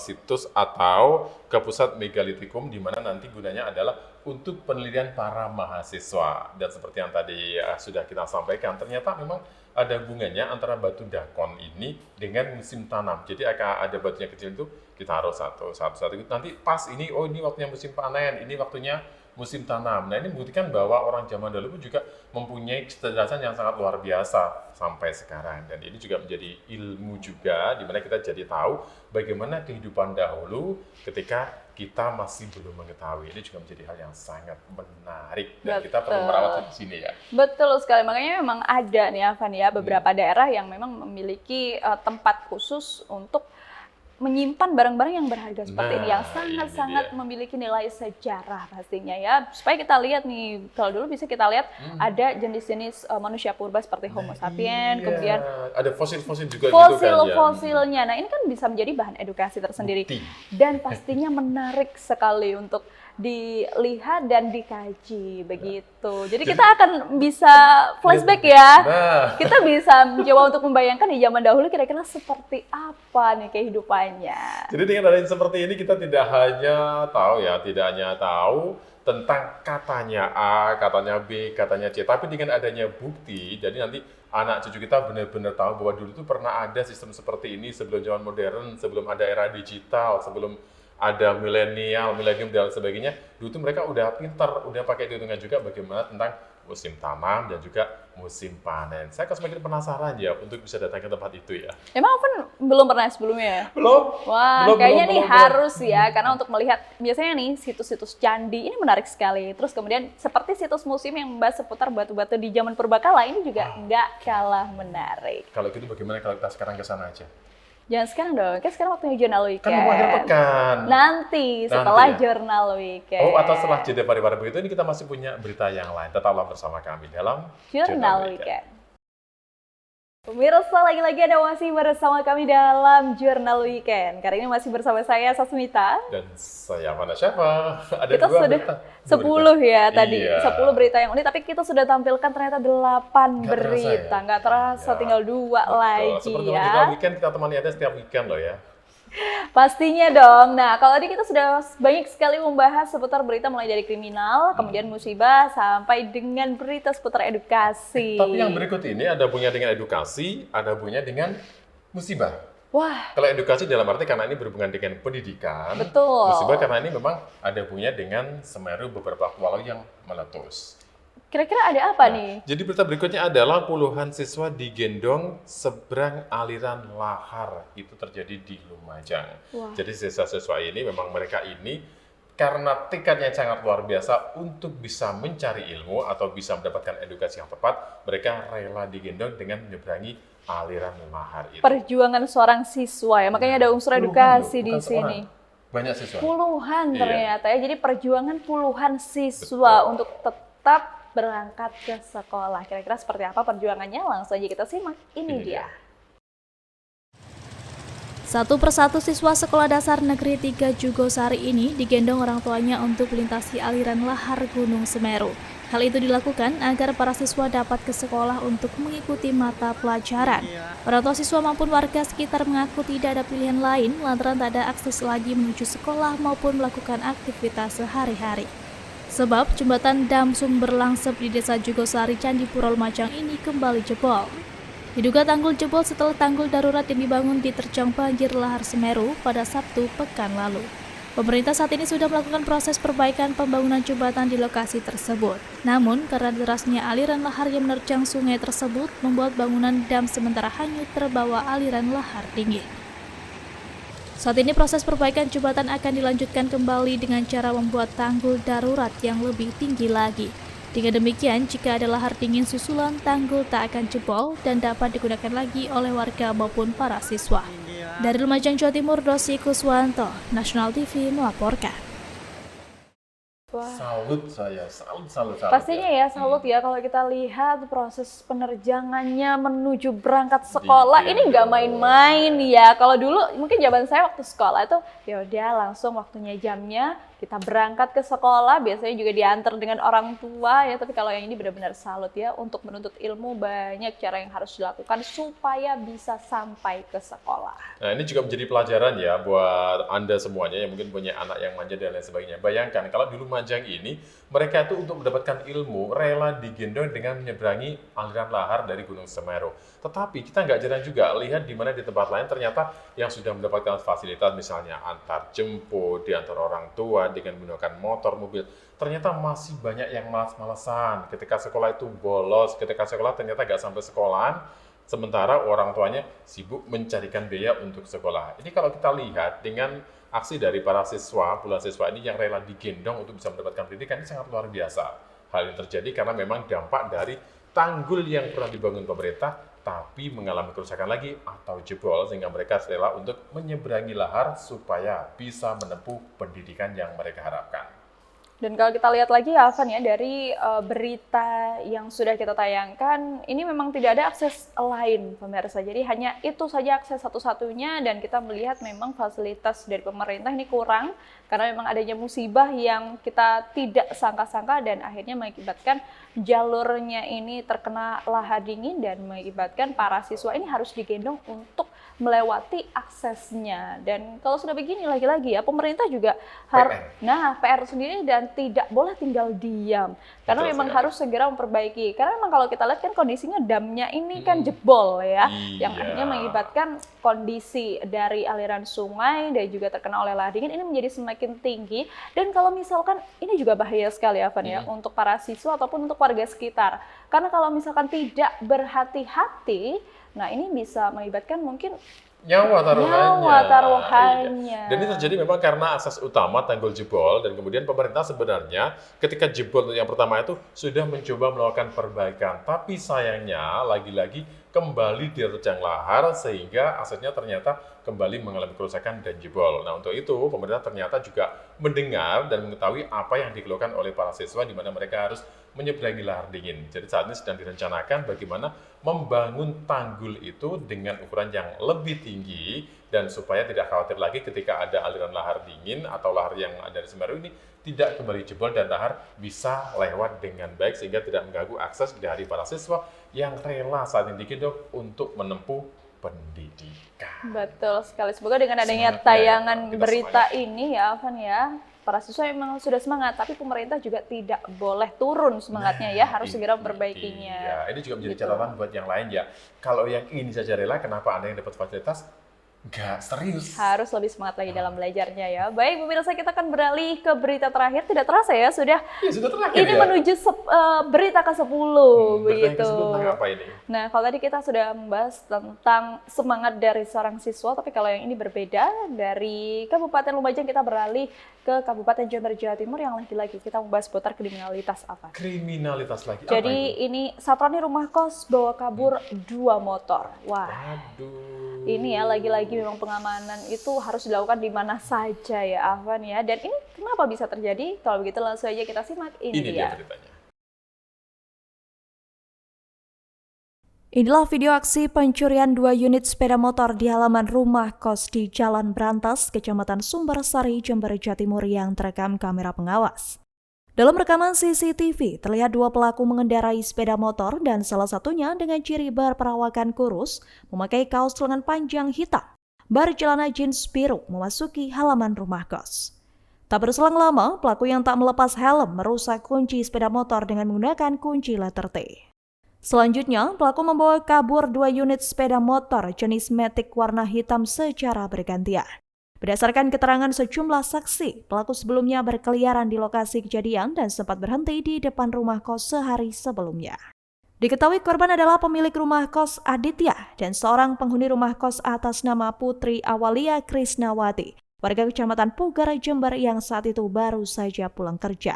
situs atau ke pusat megalitikum, di mana nanti gunanya adalah untuk penelitian para mahasiswa. Dan seperti yang tadi sudah kita sampaikan, ternyata memang ada hubungannya antara batu dakon ini dengan musim tanam. Jadi akan ada batunya kecil itu kita harus satu. Nanti pas ini, oh ini waktunya musim panen, ini waktunya musim tanam. Nah ini membuktikan bahwa orang zaman dulu pun juga mempunyai kecerdasan yang sangat luar biasa sampai sekarang. Dan ini juga menjadi ilmu juga, di mana kita jadi tahu bagaimana kehidupan dahulu ketika kita masih belum mengetahui. Ini juga menjadi hal yang sangat menarik dan kita perlu merawat di sini ya. Betul sekali, makanya memang ada nih Van ya, beberapa daerah yang memang memiliki tempat khusus untuk menyimpan barang-barang yang berharga seperti ini, yang sangat-sangat memiliki nilai sejarah pastinya ya. Supaya kita lihat nih, kalau dulu bisa kita lihat ada jenis-jenis manusia purba seperti Homo sapiens, kemudian ada fosil-fosil juga gitu kan ya. Fosil-fosilnya. Nah ini kan bisa menjadi bahan edukasi tersendiri. Dan pastinya menarik sekali untuk dilihat dan dikaji begitu. Jadi kita akan bisa flashback ya. Kita bisa mencoba untuk membayangkan di zaman dahulu kira-kira seperti apa nih kehidupannya. Jadi dengan adanya seperti ini kita tidak hanya tahu tentang katanya A, katanya B, katanya C, tapi dengan adanya bukti, jadi nanti anak cucu kita benar-benar tahu bahwa dulu itu pernah ada sistem seperti ini sebelum zaman modern, sebelum ada era digital, sebelum ada milenium dan sebagainya. Dulu tuh mereka udah pintar, udah pakai hitungan juga bagaimana tentang musim tanam dan juga musim panen. Saya akan semakin penasaran ya untuk bisa datang ke tempat itu ya. Emang Oven belum pernah sebelumnya? Belum. Wah, kayaknya nih harus ya, karena untuk melihat biasanya nih situs-situs candi ini menarik sekali. Terus kemudian seperti situs museum yang membahas seputar batu-batu di zaman purbakala ini juga nggak kalah menarik. Kalau gitu bagaimana kalau kita sekarang ke sana aja? Jangan sekarang dong, kan sekarang waktunya jurnal weekend. Kan mau akhir pekan. Nanti setelah ya? jurnal weekend. Oh, atau setelah jeda pariwara begitu, ini kita masih punya berita yang lain. Tetaplah bersama kami dalam Jurnal Weekend. Pemirsa, lagi-lagi ada masih bersama kami dalam Jurnal Weekend. Kali ini masih bersama saya, Sasmita. Dan saya Mana Syafa. Ada kita dua sudah berita. 10 ya tadi, Iya. 10 berita yang unik, tapi kita sudah tampilkan ternyata 8 Nggak berita. terasa ya? Nggak terasa, Iya. tinggal 2 lagi Seperti ya. Jurnal Weekend, kita temani Anda setiap weekend loh ya. Pastinya dong. Nah, kalau tadi kita sudah banyak sekali membahas seputar berita mulai dari kriminal, kemudian musibah, sampai dengan berita seputar edukasi. Tapi yang berikut ini ada hubungannya dengan edukasi, ada hubungannya dengan musibah. Wah, Kalau edukasi dalam arti karena ini berhubungan dengan pendidikan. betul. Musibah karena ini memang ada hubungannya dengan Semeru beberapa waktu lalu yang meletus. Kira-kira ada apa nih? Jadi berita berikutnya adalah puluhan siswa digendong seberang aliran lahar. Itu terjadi di Lumajang. Wah. Jadi siswa-siswa ini memang mereka ini karena tekadnya sangat luar biasa untuk bisa mencari ilmu atau bisa mendapatkan edukasi yang tepat, mereka rela digendong dengan menyeberangi aliran lahar itu. Perjuangan seorang siswa ya, makanya ada unsur edukasi di Bukan sini. seorang. Banyak siswa. Puluhan Iya. ternyata ya, jadi perjuangan puluhan siswa untuk tetap berangkat ke sekolah. Kira-kira seperti apa perjuangannya? Langsung aja kita simak. Ini dia. Satu persatu siswa Sekolah Dasar Negeri 3 Jugosari ini digendong orang tuanya untuk melintasi aliran lahar Gunung Semeru. Hal itu dilakukan agar para siswa dapat ke sekolah untuk mengikuti mata pelajaran. Orang tua siswa maupun warga sekitar mengaku tidak ada pilihan lain lantaran tak ada akses lagi menuju sekolah maupun melakukan aktivitas sehari-hari. Sebab jembatan dam sumber langsep di Desa Jugosari Candipuro Lumajang ini kembali jebol. Diduga tanggul jebol setelah tanggul darurat yang dibangun diterjang banjir lahar Semeru pada Sabtu pekan lalu. Pemerintah saat ini sudah melakukan proses perbaikan pembangunan jembatan di lokasi tersebut. Namun, karena derasnya aliran lahar yang menerjang sungai tersebut membuat bangunan dam sementara hanyut terbawa aliran lahar tinggi. Saat ini proses perbaikan jembatan akan dilanjutkan kembali dengan cara membuat tanggul darurat yang lebih tinggi lagi. Dengan demikian, jika ada lahar dingin susulan, tanggul tak akan jebol dan dapat digunakan lagi oleh warga maupun para siswa. Dari Lumajang, Jawa Timur, Dosi Kuswanto, Nasional TV melaporkan. Wah. Salut saya, salut. Pastinya ya, salut ya kalau kita lihat proses penerjangannya menuju berangkat sekolah. Ini nggak main-main ya. Kalau dulu mungkin zaman saya waktu sekolah itu ya udah langsung waktunya jamnya kita berangkat ke sekolah, biasanya juga diantar dengan orang tua ya. Tapi kalau yang ini benar-benar salut ya, untuk menuntut ilmu banyak cara yang harus dilakukan supaya bisa sampai ke sekolah. Nah, ini juga menjadi pelajaran ya buat Anda semuanya yang mungkin punya anak yang manja dan lain sebagainya. Bayangkan kalau di Lumajang ini, mereka itu untuk mendapatkan ilmu rela digendong dengan menyeberangi aliran lahar dari Gunung Semeru. Tetapi kita nggak jarang juga lihat di mana di tempat lain ternyata yang sudah mendapatkan fasilitas misalnya antar jemput, diantar orang tua dengan menggunakan motor, mobil. Ternyata masih banyak yang malas-malasan. Ketika sekolah itu bolos, ketika sekolah ternyata nggak sampai sekolahan, sementara orang tuanya sibuk mencarikan biaya untuk sekolah. Ini kalau kita lihat dengan aksi dari para siswa, puluhan siswa ini yang rela digendong untuk bisa mendapatkan pendidikan, ini sangat luar biasa. Hal yang terjadi karena memang dampak dari tanggul yang pernah dibangun pemerintah, tapi mengalami kerusakan lagi atau jebol, sehingga mereka rela untuk menyeberangi lahar supaya bisa menempuh pendidikan yang mereka harapkan. Dan kalau kita lihat lagi ya, Afan ya, dari berita yang sudah kita tayangkan, ini memang tidak ada akses lain pemirsa. Jadi hanya itu saja akses satu-satunya, dan kita melihat memang fasilitas dari pemerintah ini kurang karena memang adanya musibah yang kita tidak sangka-sangka dan akhirnya mengakibatkan jalurnya ini terkena lahar dingin dan mengakibatkan para siswa ini harus digendong untuk melewati aksesnya. Dan kalau sudah begini lagi-lagi ya, pemerintah juga harus PR sendiri dan tidak boleh tinggal diam karena Betul memang sekali. harus segera memperbaiki. Karena memang kalau kita lihat kan kondisinya damnya ini kan jebol ya, yang Iya. akhirnya mengakibatkan kondisi dari aliran sungai dan juga terkena oleh lahar dingin ini menjadi semakin tinggi. Dan kalau misalkan ini juga bahaya sekali ya, Van ya, untuk para siswa ataupun untuk warga sekitar. Karena kalau misalkan tidak berhati-hati, nah ini bisa mengakibatkan mungkin Nyawa taruhannya. Iya. Dan ini terjadi memang karena akses utama tanggul jebol, dan kemudian pemerintah sebenarnya ketika jebol yang pertama itu sudah mencoba melakukan perbaikan, tapi sayangnya lagi-lagi kembali diterjang lahar sehingga aksesnya ternyata kembali mengalami kerusakan dan jebol. Nah, untuk itu pemerintah ternyata juga mendengar dan mengetahui apa yang dikeluhkan oleh para siswa di mana mereka harus menyeberangi lahar dingin. Jadi saat ini sedang direncanakan bagaimana membangun tanggul itu dengan ukuran yang lebih tinggi dan supaya tidak khawatir lagi ketika ada aliran lahar dingin atau lahar yang ada di Semeru ini tidak kembali jebol dan lahar bisa lewat dengan baik sehingga tidak mengganggu akses dari para siswa yang rela saat ini digendong untuk menempuh pendidikan. Betul sekali. Semoga dengan adanya Semangat, tayangan kita berita semangat. ini ya, Van ya, para siswa memang sudah semangat, tapi pemerintah juga tidak boleh turun semangatnya ya, harus segera memperbaikinya. Iya, ini juga menjadi Gitu. catatan buat yang lain ya. Kalau yang ini saja rela, kenapa Anda yang dapat fasilitas nggak serius? Harus lebih semangat lagi dalam belajarnya ya. Baik, pemirsa, kita akan beralih ke berita terakhir. Tidak terasa ya, sudah Ya, sudah terakhir ini ya. menuju berita ke-10 Berita yang begitu. ke-10 tentang apa ini? Nah, kalau tadi kita sudah membahas tentang semangat dari seorang siswa, tapi kalau yang ini berbeda. Dari Kabupaten Lumajang kita beralih ke Kabupaten Jember, Jawa Timur yang lagi-lagi kita membahas seputar kriminalitas apa. Kriminalitas lagi. Jadi apa itu? ini satroni rumah kos bawa kabur 2 motor. Wah, Aduh. ini ya lagi-lagi memang pengamanan itu harus dilakukan di mana saja ya, Afwan ya. Dan ini kenapa bisa terjadi? Kalau begitu langsung aja kita simak. Ini dia. beritanya. Inilah video aksi pencurian 2 unit sepeda motor di halaman rumah kos di Jalan Brantas, Kecamatan Sumbersari, Jember, Jawa Timur yang terekam kamera pengawas. Dalam rekaman CCTV, terlihat 2 pelaku mengendarai sepeda motor dan salah satunya dengan ciri berperawakan kurus, memakai kaos lengan panjang hitam, bercelana jeans biru memasuki halaman rumah kos. Tak berselang lama, pelaku yang tak melepas helm merusak kunci sepeda motor dengan menggunakan kunci letter T. Selanjutnya, pelaku membawa kabur 2 unit sepeda motor jenis Matic warna hitam secara bergantian. Berdasarkan keterangan sejumlah saksi, pelaku sebelumnya berkeliaran di lokasi kejadian dan sempat berhenti di depan rumah kos sehari sebelumnya. Diketahui korban adalah pemilik rumah kos Aditya dan seorang penghuni rumah kos atas nama Putri Awalia Krisnawati, warga Kecamatan Pugar, Jember yang saat itu baru saja pulang kerja.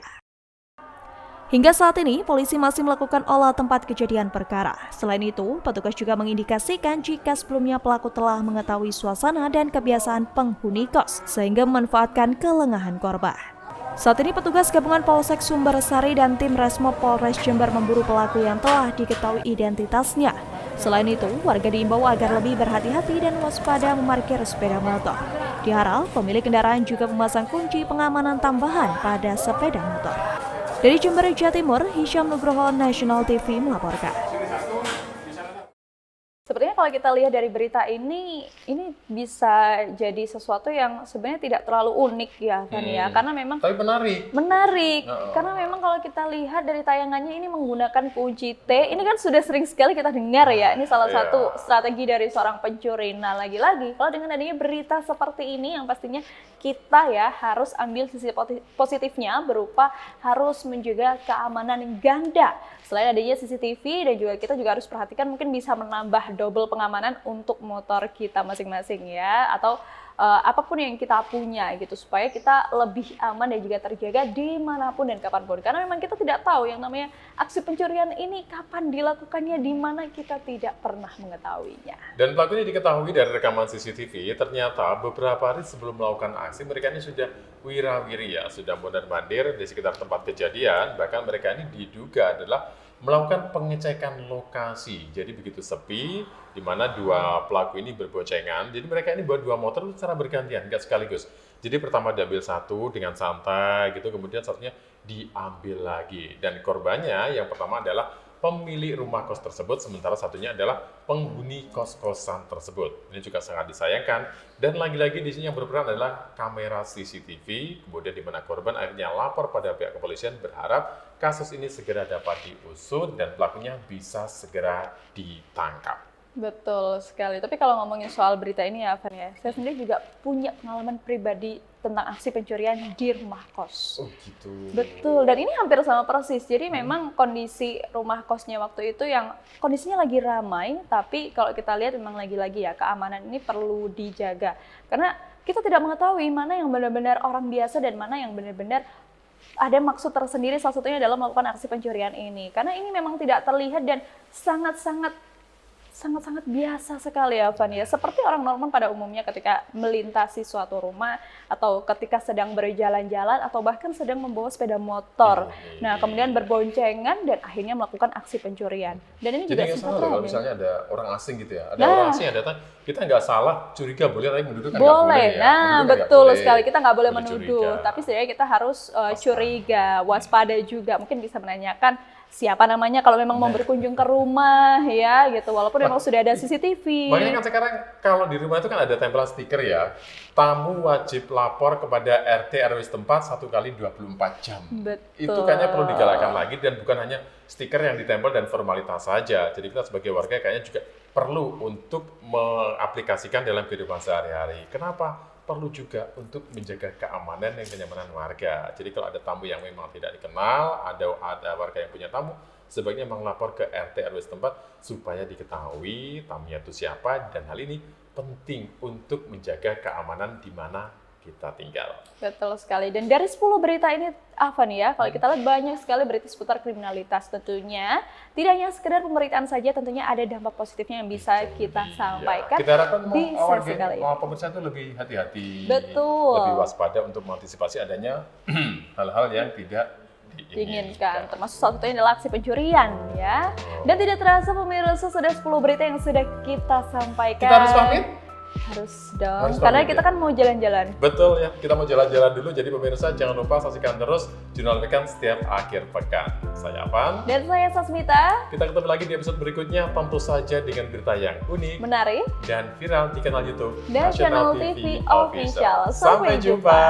Hingga saat ini, polisi masih melakukan olah tempat kejadian perkara. Selain itu, petugas juga mengindikasikan jika sebelumnya pelaku telah mengetahui suasana dan kebiasaan penghuni kos, sehingga memanfaatkan kelengahan korban. Saat ini, petugas gabungan Polsek Sumbersari dan tim Resmo Polres Jember memburu pelaku yang telah diketahui identitasnya. Selain itu, warga diimbau agar lebih berhati-hati dan waspada memarkir sepeda motor. Diharap pemilik kendaraan juga memasang kunci pengamanan tambahan pada sepeda motor. Dari Jember, Jawa Timur, Hisyam Nugroho, National TV melaporkan. Sepertinya kalau kita lihat dari berita ini bisa jadi sesuatu yang sebenarnya tidak terlalu unik ya, Van ya, karena memang tapi menarik. Karena memang kalau kita lihat dari tayangannya ini menggunakan kunci T, ini kan sudah sering sekali kita dengar ya, ini salah satu strategi dari seorang pencuri. Nah, lagi-lagi kalau dengan adanya berita seperti ini yang pastinya kita ya harus ambil sisi positifnya berupa harus menjaga keamanan yang ganda. Selain adanya CCTV dan juga kita juga harus perhatikan mungkin bisa menambah double pengamanan untuk motor kita masing-masing ya, atau apapun yang kita punya gitu, supaya kita lebih aman dan juga terjaga dimanapun dan kapanpun. Karena memang kita tidak tahu yang namanya aksi pencurian ini kapan dilakukannya, di mana kita tidak pernah mengetahuinya. Dan pelaku ini diketahui dari rekaman CCTV, ternyata beberapa hari sebelum melakukan aksi mereka ini sudah wirawiri ya, sudah mondar-mandir di sekitar tempat kejadian. Bahkan mereka ini diduga adalah melakukan pengecekan lokasi. Jadi begitu sepi, di mana dua pelaku ini berboncengan. Jadi mereka ini bawa 2 motor secara bergantian, nggak sekaligus. Jadi pertama diambil satu dengan santai gitu, kemudian satunya diambil lagi. Dan korbannya yang pertama adalah pemilik rumah kos tersebut, sementara satunya adalah penghuni kos-kosan tersebut. Ini juga sangat disayangkan. Dan lagi-lagi di sini yang berperan adalah kamera CCTV, kemudian di mana korban akhirnya lapor pada pihak kepolisian berharap kasus ini segera dapat diusut dan pelakunya bisa segera ditangkap. Betul sekali. Tapi kalau ngomongin soal berita ini ya, Van ya, saya sendiri juga punya pengalaman pribadi tentang aksi pencurian di rumah kos. Oh gitu. Betul, dan ini hampir sama persis. Jadi memang kondisi rumah kosnya waktu itu yang kondisinya lagi ramai, tapi kalau kita lihat memang lagi-lagi ya, keamanan ini perlu dijaga. Karena kita tidak mengetahui mana yang benar-benar orang biasa dan mana yang benar-benar ada maksud tersendiri, salah satunya adalah melakukan aksi pencurian ini. Karena ini memang tidak terlihat dan sangat-sangat biasa sekali ya, Van ya. Seperti orang normal pada umumnya ketika melintasi suatu rumah atau ketika sedang berjalan-jalan atau bahkan sedang membawa sepeda motor. Nah, kemudian berboncengan dan akhirnya melakukan aksi pencurian. Dan ini jadi juga sempat kalau misalnya ada orang asing gitu ya, ada Nah, orang asing yang datang, kita nggak salah curiga boleh, tapi menuduh kan nggak boleh. boleh ya. Nah, Menuduh kan betul nggak boleh. sekali. Kita nggak boleh Boleh menuduh, curiga. tapi sebenarnya kita harus curiga, waspada juga. Mungkin bisa menanyakan siapa namanya kalau memang mau berkunjung ke rumah ya gitu, walaupun memang sudah ada CCTV. Makanya kan sekarang kalau di rumah itu kan ada tempelan stiker ya, tamu wajib lapor kepada RT RW setempat 1 kali 24 jam. Betul. Itu kayaknya perlu digalakkan lagi, dan bukan hanya stiker yang ditempel dan formalitas saja. Jadi kita sebagai warga kayaknya juga perlu untuk mengaplikasikan dalam kehidupan sehari-hari. Kenapa? Perlu juga untuk menjaga keamanan dan kenyamanan warga. Jadi kalau ada tamu yang memang tidak dikenal, ada warga yang punya tamu, sebaiknya melapor ke RT RW setempat supaya diketahui tamunya itu siapa, dan hal ini penting untuk menjaga keamanan di mana kita tinggal. Betul sekali. Dan dari 10 berita ini, Avan ya, kalau kita lihat banyak sekali berita seputar kriminalitas. Tentunya tidak hanya sekedar pemberitaan saja, tentunya ada dampak positifnya yang bisa kita sampaikan. Kita harapkan di sesi kali ini. pemirsa itu lebih hati-hati, Betul. lebih waspada untuk mengantisipasi adanya hal-hal yang tidak diinginkan, termasuk salah satunya adalah aksi pencurian ya. Dan tidak terasa pemirsa, sudah 10 berita yang sudah kita sampaikan. Kita harus pamit? Harus dong, Harus karena pamit, kita ya? kan mau jalan-jalan. Betul ya, kita mau jalan-jalan dulu. Jadi pemirsa jangan lupa saksikan terus Jurnal Weekend setiap akhir pekan. Saya Avan. Dan saya Sasmita. Kita ketemu lagi di episode berikutnya, tentu saja dengan berita yang unik, Menarik. dan viral di kanal YouTube Dan channel TV Official. Sampai jumpa.